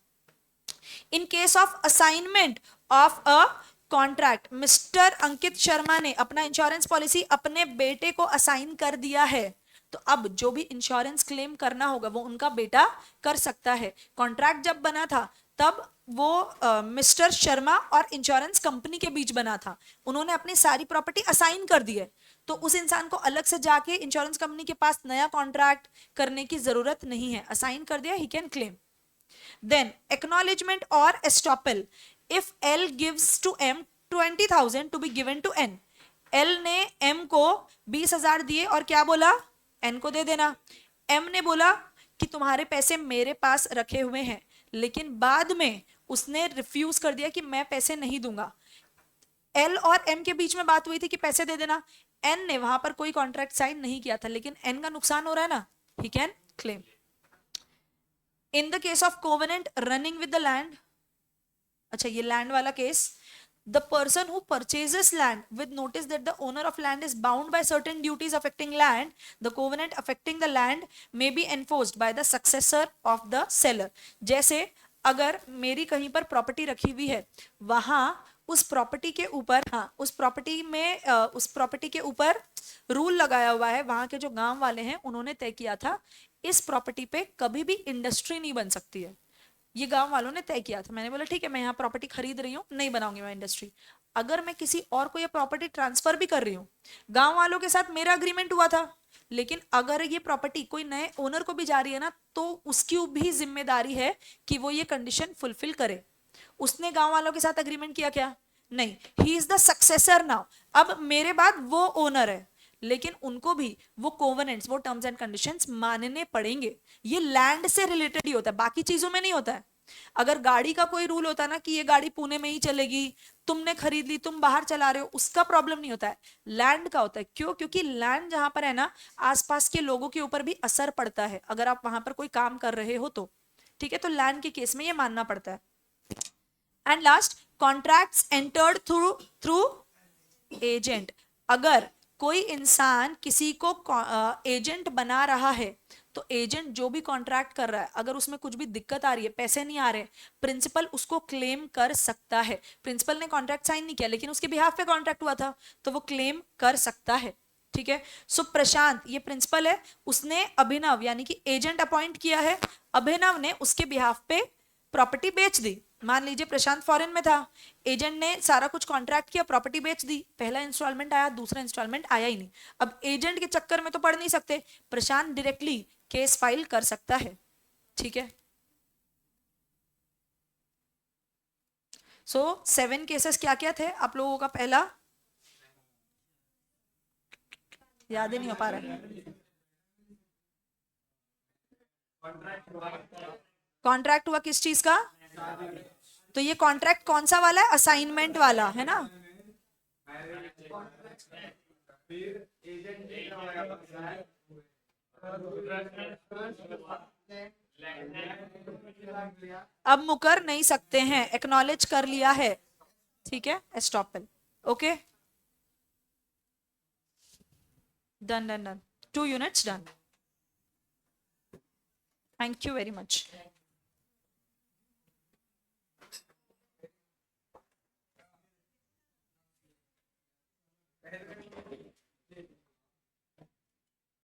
In case of assignment of a contract, mister Ankit Sharma ने अपना इंश्योरेंस पॉलिसी अपने बेटे को असाइन कर दिया है, तो अब जो भी इंश्योरेंस क्लेम करना होगा वो उनका बेटा कर सकता है। कॉन्ट्रैक्ट जब बना था तब वो मिस्टर शर्मा और इंश्योरेंस कंपनी के बीच बना था, उन्होंने अपनी सारी प्रॉपर्टी असाइन कर दी है, तो उस इंसान को अलग से जाके इंश्योरेंस कंपनी के पास नया कॉन्ट्रैक्ट करने की जरूरत नहीं है, असाइन कर दिया, he can claim. Then acknowledgement or estoppel. If L gives to M 20,000 to be given to N. L ने M को 20,000 दिए और क्या बोला? N को दे देना। M ने बोला कि तुम्हारे पैसे मेरे पास रखे हुए हैं, लेकिन बाद में उसने रिफ्यूज कर दिया कि मैं पैसे नहीं दूंगा। L और M के बीच में बात हुई थी कि पैसे दे देना। N ने वहां पर कोई कॉन्ट्रैक्ट साइन नहीं किया था, लेकिन N का नुकसान हो रहा है ना, he can claim. In the case of covenant running with the land, अच्छा ये लैंड वाला case, the person who purchases land with notice that the owner of land is bound by certain duties affecting land, the covenant affecting the land may be enforced by the successor of the seller. जैसे अगर मेरी कहीं पर property रखी हुई है, वहां उस प्रॉपर्टी के ऊपर, हाँ उस प्रॉपर्टी में उस प्रॉपर्टी के ऊपर रूल लगाया हुआ है, वहां के जो गांव वाले हैं उन्होंने तय किया था इस प्रॉपर्टी पे कभी भी इंडस्ट्री नहीं बन सकती है। ये गांव वालों ने तय किया था। मैंने बोला ठीक है, मैं यहाँ प्रॉपर्टी खरीद रही हूँ, नहीं बनाऊंगी मैं इंडस्ट्री। अगर मैं किसी और को ये प्रॉपर्टी ट्रांसफर भी कर रही हूँ, गांव वालों के साथ मेरा अग्रीमेंट हुआ था, लेकिन अगर ये प्रॉपर्टी कोई नए ओनर को भी जा रही है ना, तो उसकी भी जिम्मेदारी है कि वो ये कंडीशन फुलफिल करे। उसने गांव वालों के साथ अग्रीमेंट किया क्या? नहीं, he is the successor now. अब मेरे बाद वो ओनर है, लेकिन उनको भी वो कोवेनेंट्स, वो टर्म्स एंड कंडीशंस मानने पड़ेंगे। ये लैंड से रिलेटेड ही होता है, बाकी चीजों में नहीं होता है। अगर गाड़ी का कोई रूल होता ना कि ये गाड़ी पुणे में ही चलेगी, तुमने खरीद ली, तुम बाहर चला रहे हो, उसका प्रॉब्लम नहीं होता है, लैंड का होता है। क्यों? क्योंकि लैंड जहां पर है ना, आसपास के लोगों के ऊपर भी असर पड़ता है, अगर आप वहां पर कोई काम कर रहे हो तो। ठीक है, तो लैंड के केस में ये मानना पड़ता है। And last, contracts entered through through agent. अगर कोई इंसान किसी को एजेंट बना रहा है, तो एजेंट जो भी कॉन्ट्रैक्ट कर रहा है, अगर उसमें कुछ भी दिक्कत आ रही है, पैसे नहीं आ रहे, प्रिंसिपल उसको क्लेम कर सकता है। प्रिंसिपल ने कॉन्ट्रैक्ट साइन नहीं किया, लेकिन उसके बिहाफ पे कॉन्ट्रैक्ट हुआ था, तो वो क्लेम कर सकता है। ठीक है, सो प्रशांत ये प्रिंसिपल है, उसने अभिनव यानी कि एजेंट अपॉइंट किया है, अभिनव ने उसके बिहाफ पे प्रॉपर्टी बेच दी। मान लीजिए प्रशांत फॉरेन में था, एजेंट ने सारा कुछ कॉन्ट्रैक्ट किया, प्रॉपर्टी बेच दी, पहला इंस्टॉलमेंट आया, दूसरा इंस्टॉलमेंट आया ही नहीं। अब एजेंट के चक्कर में तो पड़ नहीं सकते, प्रशांत डायरेक्टली केस फाइल कर सकता है। ठीक है, सो 7 केसेस क्या क्या थे आप लोगों का? पहला याद ही नहीं हो पा रहा है। कॉन्ट्रैक्ट हुआ किस चीज का? तो ये कॉन्ट्रैक्ट कौन सा वाला है? असाइनमेंट वाला है ना? अब मुकर नहीं सकते हैं, एक्नॉलेज कर लिया है। ठीक है, estoppel. Okay, done done done, 2 units done. Thank you very much.